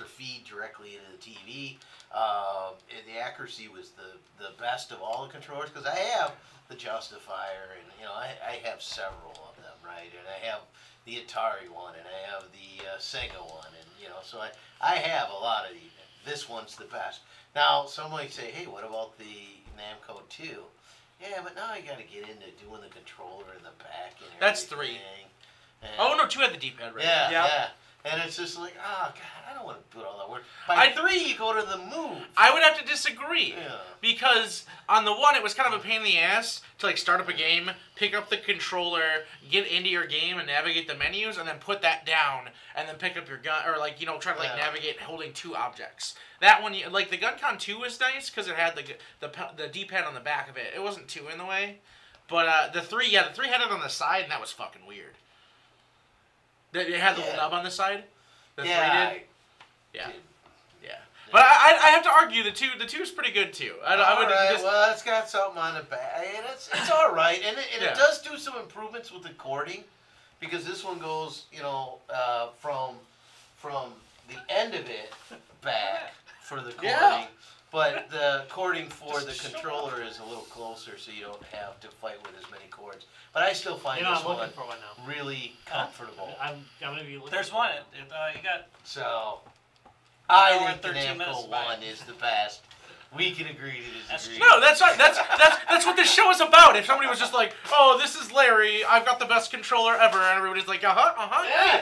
feed directly into the TV. The accuracy was the best of all the controllers, because I have the Justifier, and you know I have several of them, right? And I have the Atari one, and I have the Sega one, and you know, so I have a lot of these. This one's the best. Now, some might say, hey, what about the Namco 2? Yeah, but now you got to get into doing the controller in the back and everything. That's 3. And Oh no, 2 had the D-pad right. yeah. And it's just like, oh, God, I don't want to put all that work. By 3, you go to the move. I would have to disagree. Yeah. Because on the one, it was kind of a pain in the ass to like start up a game, pick up the controller, get into your game, and navigate the menus, and then put that down, and then pick up your gun, or like try to like navigate holding 2 objects. That one, like the GunCon 2 was nice because it had the D-pad on the back of it. It wasn't too in the way, but the 3 had it on the side, and that was fucking weird. It had the little nub on the side. The 3 did. Yeah. Yeah. But I have to argue the 2 is pretty good too. Well, it's got something on the back, and it's all right, and it does do some improvements with the cording, because this one goes, from the end of it back for the cording, but the cording for the controller is a little closer, so you don't have to fight with as many cords. But I still find this I'm one looking for one now. really comfortable. I'm gonna be looking. There's for one. You got. So, Hour I and think the 13 minutes Namco back. 1 is the best. We can agree to disagree. No, that's not. That's what this show is about. If somebody was just like, "Oh, this is Larry. I've got the best controller ever," and everybody's like, Yeah,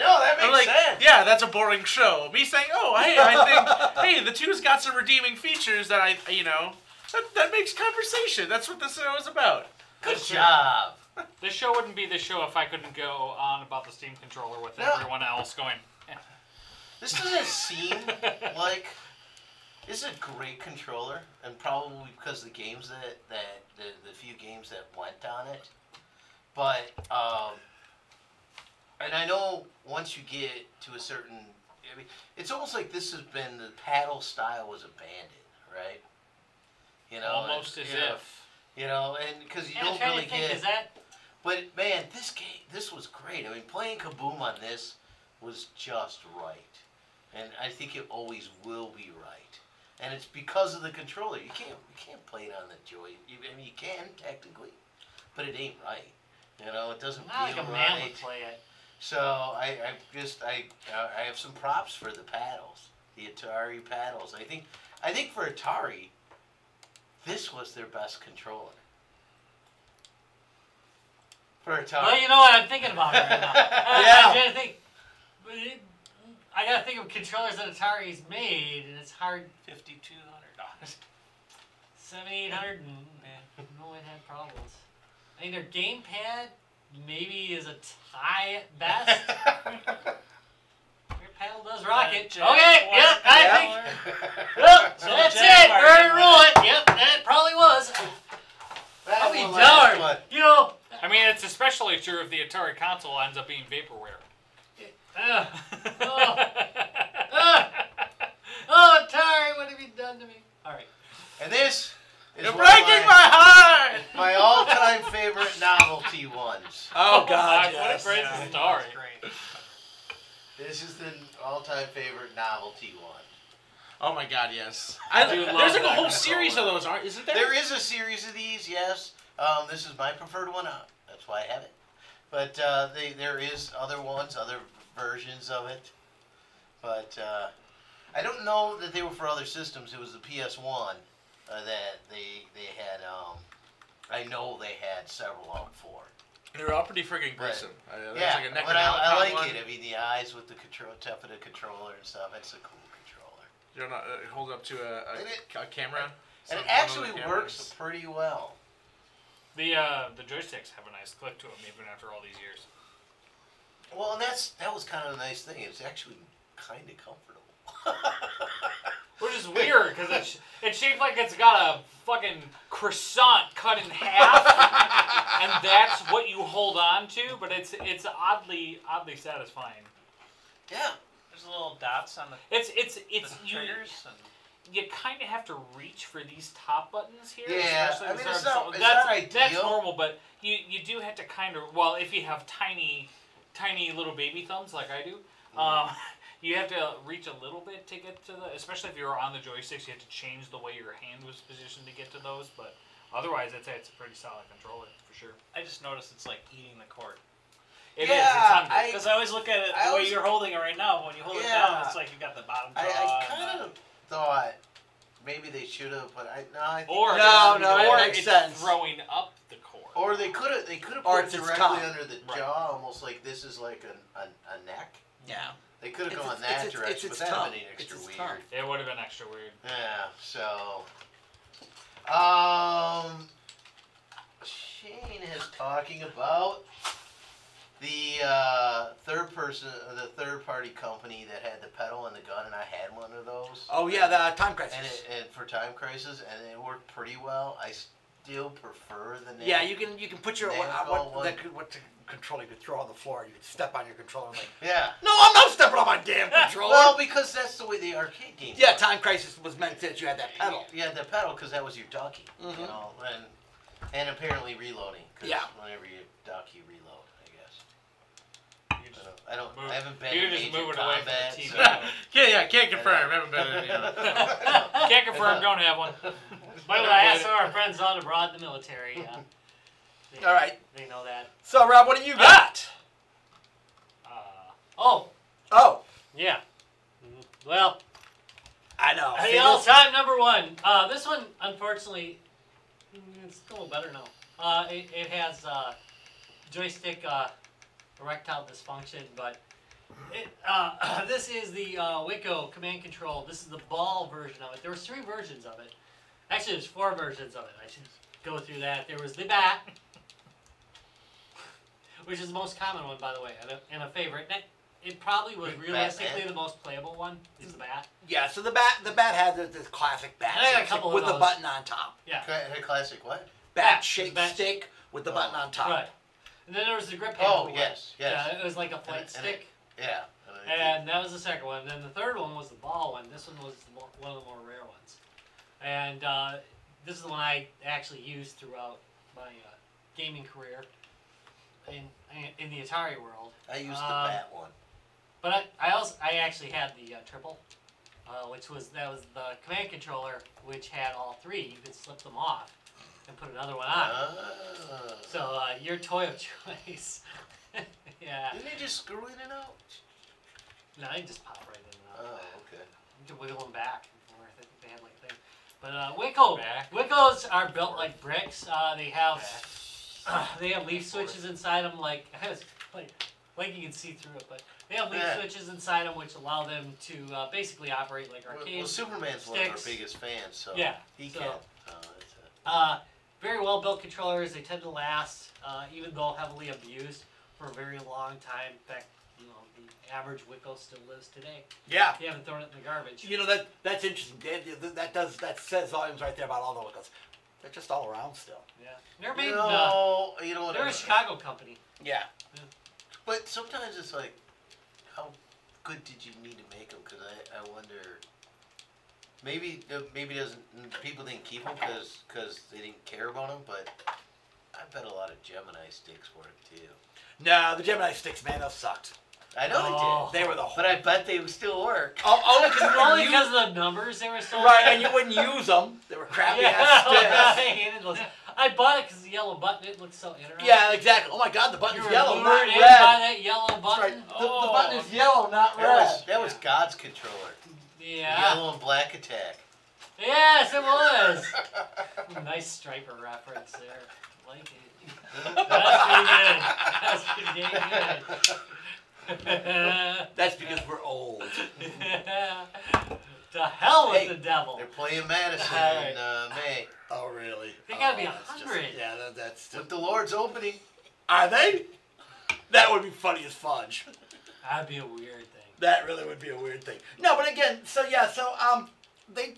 no, that makes sense. Yeah, that's a boring show. Me saying, "Oh, hey, I think, hey, the 2's got some redeeming features that that makes conversation." That's what this show is about. Good job. This show wouldn't be this show if I couldn't go on about the Steam controller with everyone else going. This doesn't seem like it's a great controller, and probably because the games the few games that went on it. But and I know once you get to a certain, it's almost like this has been the paddle style was abandoned, right? Almost as if. And because you don't really get. But man, this was great. I mean, playing Kaboom on this was just right, and I think it always will be right. And it's because of the controller. You can't play it on the Joy. I mean, you can technically, but it ain't right. It doesn't Not feel like a right. man would play it. So I have some props for the paddles, the Atari paddles. I think for Atari, this was their best controller. For Atari. Well, you know what I'm thinking about right now. I'm trying to think. I gotta think of controllers that Atari's made, and it's hard. $5,200. 7,800, and no, it had problems. I think their gamepad maybe is a tie at best. Your paddle does rock it. Okay, yep, I think. Yep, that's it. We're rolling. Yep, that probably was. I'll be darned. I mean, it's especially true if the Atari console ends up being vaporware. Oh, Atari, what have you done to me? All right. And this is You're one of breaking my heart! my all-time favorite novelty ones. Oh God, What a yes. great Yeah, story. that's great. This is the all-time favorite novelty one. Oh my God, yes. do love There's like a that whole controller. series of those, isn't there? There is a series of these, yes. This is my preferred one. That's why I have it. But there is other ones, other versions of it. But I don't know that they were for other systems. It was the PS1 that they had. I know they had several of them for. They were all pretty friggin' gruesome. There's Yeah, like a but I like one. it. I mean, the eyes with the tip of the controller and stuff. It's a cool controller. You know, it holds up to a camera. And it Some actually one of the works cameras. pretty well. The joysticks have a nice click to them even after all these years. Well, and that was kind of a nice thing. It's actually kind of comfortable. Which is weird because it's shaped like it's got a fucking croissant cut in half, and that's what you hold on to. But it's oddly satisfying. Yeah. There's little dots on the It's you. triggers. And You kind of have to reach for these top buttons here. Yeah, especially I mean, with it's certain- not- it's that's, not ideal. That's normal, but you do have to kind of, well, if you have tiny little baby thumbs like I do, you have to reach a little bit to get to the, especially if you're on the joysticks, you have to change the way your hand was positioned to get to those, but otherwise, I'd say it's a pretty solid controller, for sure. I just noticed it's like eating the cord. It is, Yeah, it's hungry. Because I always look at it I the way always- you're holding it right now. When you hold it Yeah. down, it's like you got the bottom jaw. I and kind of thought maybe they should have, but I think Or No, it's, no, it or makes it's sense. throwing up the cord. or they could have Or put it's it its directly tongue. under the Right. jaw, almost like this is like a neck. Yeah. They could have It's gone its- that it's its- direction, it's but its that would tongue. have been It's extra its weird. tongue. It would have been extra weird. Yeah, so Shane is talking about the third party company that had the pedal and the gun, and I had one of those. Oh yeah, the Time Crisis. And for Time Crisis, and it worked pretty well. I still prefer the name. Yeah, you can put your Nail one. what controller you could throw on the floor. You could step on your controller and like, Yeah. no, I'm not stepping on my damn controller. Well, because that's the way the arcade game. yeah, worked. Time Crisis was meant that you had that pedal. You had the pedal because that was your ducky, Mhm. you know, and apparently reloading. 'Cause Yeah. whenever you duck, you reload. I guess. You just I haven't been You're in just major moving away from the combat. TV. So, Can't confirm. Haven't been in, Can't confirm, don't have one. By the way, I asked some of our friends on abroad in the military. They, All right. They know that. So Rob, what do you got? Oh, yeah. Well, I know. the See, this- all-time number one. This one, unfortunately, it's a little better now. It has joystick erectile dysfunction, but this is the Wico command control. This is the ball version of it. There was 3 versions of it. Actually, there's 4 versions of it. I should go through that. There was the bat, which is the most common one, by the way, and a favorite. It probably was realistically Batman. the most playable one. Is the bat? Yeah, so the bat had this classic bat I got a stick couple of with the those. button on top. Yeah. Hey, classic what? Bat shaped bat- stick with the button on top. Right. And then there was the grip handle. Oh one. yes, yes. Yeah, it was like a flight And stick. Yeah. And that was the second one. Then the third one was the ball one. This one was one of the more rare ones. And this is the one I actually used throughout my gaming career in the Atari world. I used the bat one. But I actually had the triple, which was the command controller, which had all 3. You could slip them off and put another one on. So your toy of choice. Yeah. Didn't they just screw in and out? No, you just pop right in and out. Oh, okay. You can wiggle them back and forth. I think they had like a thing. But Wicos are built like bricks. They have leaf switches inside them, like you can see through it, but they have leaf switches inside them which allow them to basically operate like arcade. Well, Superman's one of sticks. our biggest fans, so Yeah, he so- can. That's it. Very well built controllers. They tend to last, even though heavily abused, for a very long time. In fact, the average Wico still lives today. Yeah. You haven't thrown it in the garbage. You know that's interesting. That says volumes right there about all the Wicos. They're just all around still. Yeah. They're made. You know what? They're a Chicago company. Yeah. But sometimes it's like, how good did you need to make them? Because I wonder. Maybe people didn't keep them because they didn't care about them. But I bet a lot of Gemini sticks worked too. No, the Gemini sticks, man, those sucked. I know They were the but I bet they would still work. only Because of the numbers they were so right, and you wouldn't use them. They were crappy ass I sticks. hated those. I bought it because the yellow button, it looked so interesting. Yeah, exactly. Oh my God, the button's You were yellow, lured not in red. by that yellow That's button. right. The button is yellow, not red. That was God's controller. Yeah. Yellow and black attack. Yes, it was. Nice striper reference there. Like it. That's pretty good. That's because we're old. To hell with Hey, the devil. They're playing Madison Alright. in May. Oh, really? They gotta be that's just- 100. Yeah, that's. With the Lord's opening. Are they? That would be funny as fudge. That'd be a weird thing. That really would be a weird thing. No, but again, they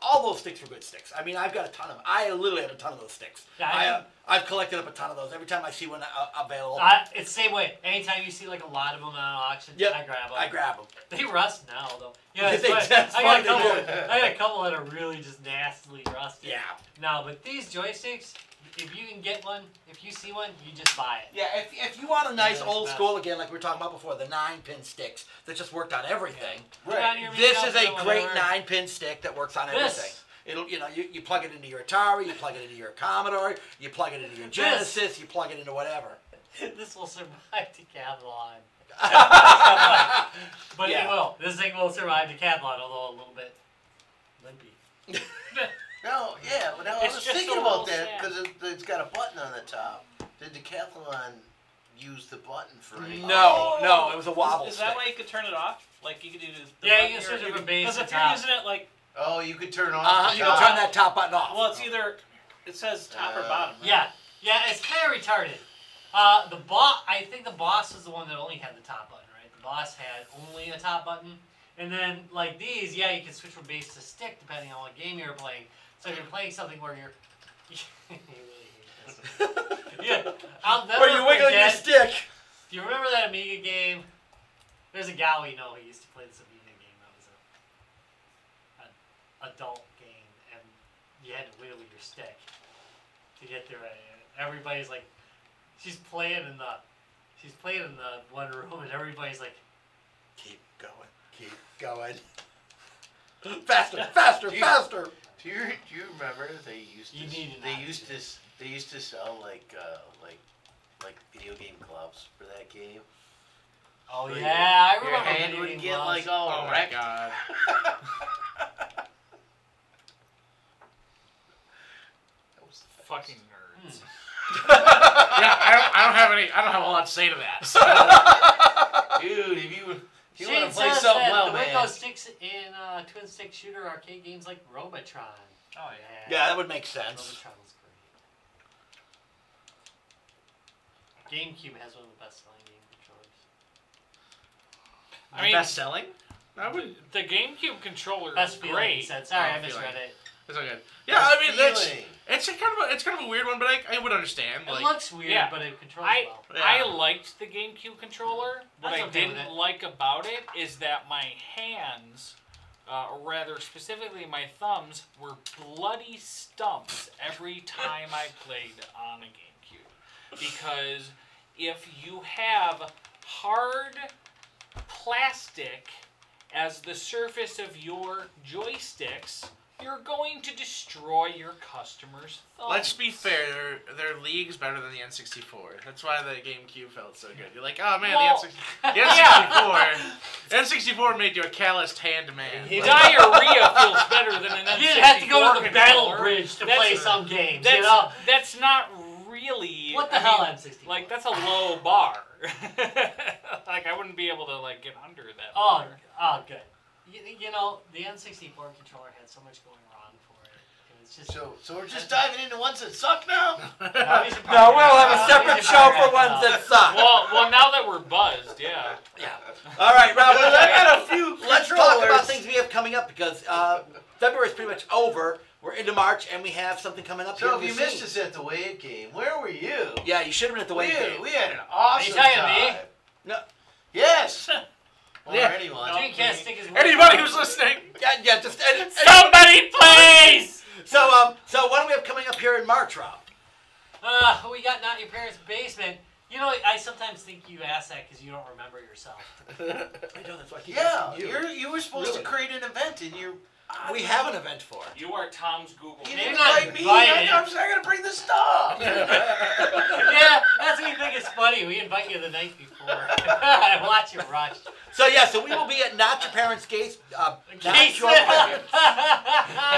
all those sticks were good sticks. I mean, I've got a ton of them. I literally have a ton of those sticks. Yeah, I've collected up a ton of those. Every time I see one available, It's the same way. Anytime you see like a lot of them on auction, Yep, I grab them. I grab them. They rust now though. Yeah, it's They- funny. that's I got a funny, couple. they do. I got a couple that are really just nastily rusted. Yeah. No, but these joysticks, if you can get one, if you see one, you just buy it. Yeah, if you want a nice Yeah, old that's school again, like we were talking about before, the 9-pin sticks that just worked on everything. Put on your This makeup is a or great whatever. 9-pin stick that works on This. everything. It'll, you plug it into your Atari, you plug it into your Commodore, you plug it into your Genesis, you plug it into whatever. This will survive Decathlon. But Yeah. it will. This thing will survive Decathlon, although a little bit limpy. No, yeah, but now I It's was just thinking a about little that sad. because it's got a button on the top. Did Decathlon use the button for anything? No, it was a wobble Is stick. that why you could turn it off? Like you could do the Yeah, button you can here, switch it from base Because to if you're top. using it like, Oh, you could turn off the You can top. turn that top button off. well, it's either it says top or bottom. Right? Yeah, it's kind of retarded. I think the boss was the one that only had the top button, right? The boss had only a top button. And then, like these, you can switch from base to stick depending on what game you're playing. So if you're playing something where you're... you really hate this. Yeah, I'll never Or you wiggle your forget. stick. Do you remember that Amiga game? There's a guy we know who used to play this Amiga game. That was an adult game, and you had to wiggle your stick to get through it. And everybody's like, she's playing in the one room, and everybody's like, Keep going. Faster, faster, faster. Do you remember they used to You need an they used to sell like video game gloves for that game? "Oh So yeah, I Your remember." hand video would game get gloves. like all Oh my wrecked. god. That was the best. Fucking nerds. Yeah, I don't have a lot to say to that. Dude, if you want Shane to play says something that well, the man. Windows sticks in twin stick shooter arcade games like Robotron. Oh Yeah, that would make sense. Robotron was great. GameCube has one of the best selling game controllers. I mean, Best selling? I wouldn't. the GameCube controller Best is feeling, he great. said. Sorry, I Oh, feeling. misread it. It's all good. Yeah, I mean that's Feeling. it's kind of a weird one, but I would understand. It Like, looks weird, yeah. but it controls I well. I liked the GameCube controller. What That's I okay with didn't it. like about it is that my hands, or rather specifically my thumbs, were bloody stumps every time I played on a GameCube. Because if you have hard plastic as the surface of your joysticks, you're going to destroy your customers' thumbs. let's be fair, their league's better than the N64. That's why the GameCube felt so good. You're like, oh man, Well, the N64 N64 made you a calloused hand man. Diarrhea feels better than an N64 You didn't have to go to the battle controller. bridge to That's- play some games, That's, you know? that's not really... What the I hell, mean, N64? Like, that's a low bar. Like, I wouldn't be able to, like, get under that Oh, bar. good. You know, the N64 controller had so much going wrong for it. It was just... So we're just diving into ones that suck now? No, we should No, probably we'll have wrap a up. separate We should show probably for wrap ones up. that suck. Well, now that we're buzzed, yeah. All right, Rob, I got a few. Let's talk controllers. about things we have coming up because February is pretty much over. we're into March, and we have something coming up. So here if you missed us at the Wade game, where were you? Yeah, you should have been at the Wade game. We had an awesome Are you talking time. to me? No. Yes. Or Yeah. anyone. Jimmy can't stick his Anybody who's listening. Yeah, just Somebody, please! So what do we have coming up here in March, Rob? We got Not Your Parents' Basement. You know, I sometimes think you ask that because you don't remember yourself. I know, that's why I keep Yeah, asking you were supposed Really? to create an event, and you. We have an event for it. You are Tom's Google. You Maybe didn't not invite me. invited. I'm going to bring the stuff. Yeah, that's what you think is funny. We invite you the night before. I watch you rush. So we will be at Not Your Parents'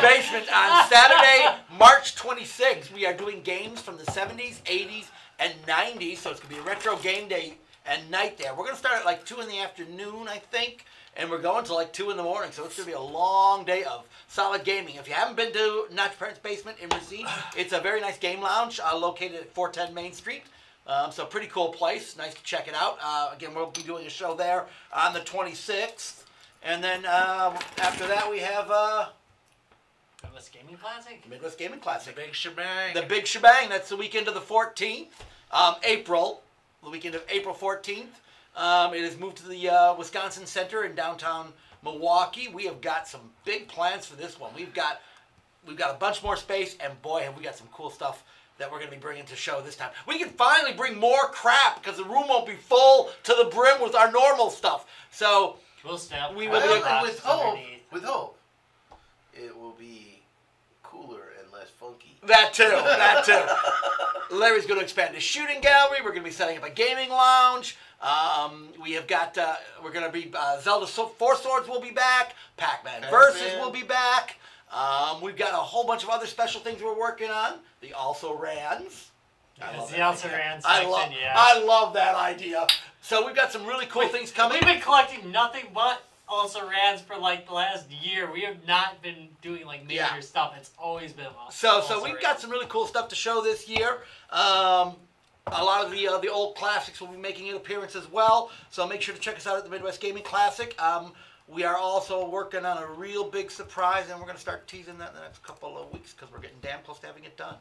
Basement on Saturday, March 26th. We are doing games from the 70s, 80s, and 90s. So it's going to be a retro game day and night there. We're going to start at like 2 in the afternoon, I think. And we're going to like 2 in the morning. So it's going to be a long day of solid gaming. If you haven't been to Not Your Parents' Basement in Racine, it's a very nice game lounge located at 410 Main Street. So pretty cool place. Nice to check it out. Again, we'll be doing a show there on the 26th. And then after that, we have Midwest Gaming Classic? Midwest Gaming Classic. Big shebang. The big shebang. That's the weekend of the 14th. April. The weekend of April 14th. It is moved to the Wisconsin Center in downtown Milwaukee. We have got some big plans for this one. We've got a bunch more space, and boy, have we got some cool stuff that we're going to be bringing to show this time. We can finally bring more crap because the room won't be full to the brim with our normal stuff. So Cool stuff. We Well, will be with hope, underneath. with hope, it will be cooler and less funky. that too. Larry's going to expand his shooting gallery. We're going to be setting up a gaming lounge. We have got, we're going to be, Zelda Four Swords will be back. Pac-Man Versus will be back. We've got a whole bunch of other special things we're working on. The Also Rans. It's the Also Ran I section, love, yeah. I love that idea. So we've got some really cool things coming. We've been collecting nothing but Also Rans for like the last year. We have not been doing like major stuff. It's always been So we've got some really cool stuff to show this year. A lot of the old classics will be making an appearance as well. So make sure to check us out at the Midwest Gaming Classic. We are also working on a real big surprise, and we're going to start teasing that in the next couple of weeks because we're getting damn close to having it done.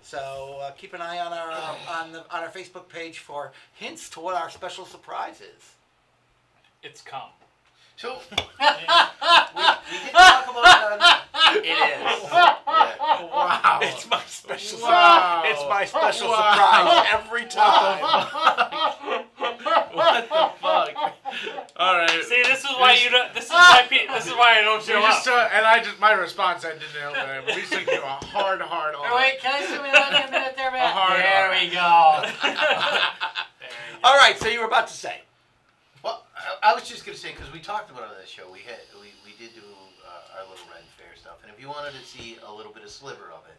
So keep an eye on our Facebook page for hints to what our special surprise is. It's come. So, we did talk about it on... It is. Yeah. Wow. It's my special. Wow. It's my special Wow. surprise every time. What the fuck? All right. See, this is why you don't. This is why. This is why I don't show up. My response, I didn't know that. We just give a hard Oh, on. wait, can I zoom in on you a minute there, Matt? hard There R. we go. All right, so you were about to say. Well, I was just going to say, because we talked about it on this show, we did do our little Ren Fair stuff, and if you wanted to see a little bit of sliver of it,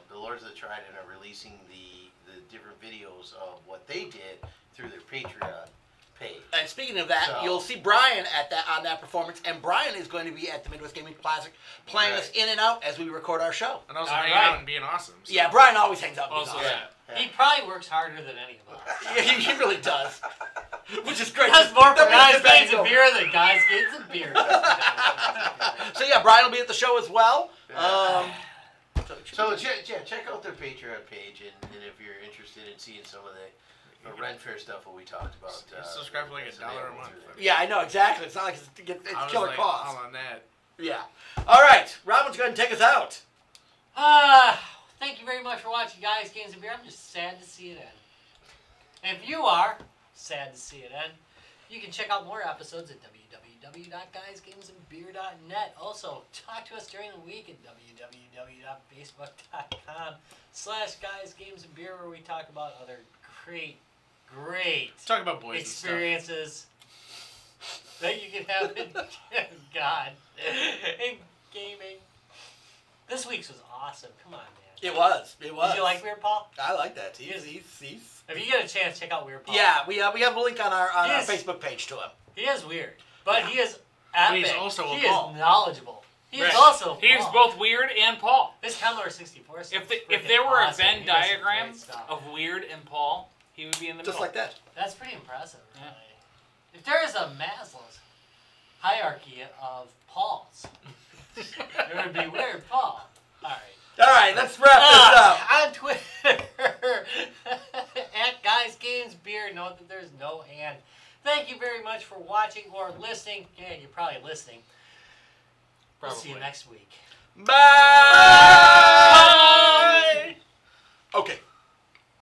the Lords of the Trident are releasing the different videos of what they did through their Patreon page. And speaking of that, So- you'll see Brian on that performance, and Brian is going to be at the Midwest Gaming Classic playing us in and out as we record our show. And also All hanging right. out and being awesome. So. Yeah, Brian always hangs out with Also, us. yeah. He probably works harder than any of us. Yeah, he really does. Which is great. That's more for That guys' makes it games of better. beer than guys' games of beer. So yeah, Brian will be at the show as well. So check out their Patreon page, and if you're interested in seeing some of the Ren Fair stuff that we talked about. Subscribe for like it's $1 a available month. through there. Yeah, I know exactly. It's not like it's I was killer like, cost. I'm on that. Yeah. All right, Robin's going to take us out. Thank you very much for watching Guys, Games, and Beer. I'm just sad to see it end. If you are sad to see it end, you can check out more episodes at www.guysgamesandbeer.net. Also, talk to us during the week at www.facebook.com/guysgamesandbeer, where we talk about other great Let's talk about boys experiences that you can have in in gaming. This week's was awesome. Come on, man. It was. It was. Did you like Weird Paul? I like that. He's. If you get a chance, check out Weird Paul. Yeah, we have a link on our Yes. Facebook page to him. He is weird, but he is epic. He's also a he Paul. is knowledgeable. He Right. is also He's Paul. both weird and Paul. This Commodore 64 stuff If is there were awesome. a Venn He does some great diagram stuff. of Weird and Paul, he would be in the Just middle. like that. That's pretty impressive, really. Yeah. If there is a Maslow's hierarchy of Pauls, there would be Weird Paul. right, let's wrap this up. On Twitter, at Guys Games Beer. Note that there's no hand. Thank you very much for watching or listening. Yeah, you're probably listening. We'll see you next week. Bye. Okay.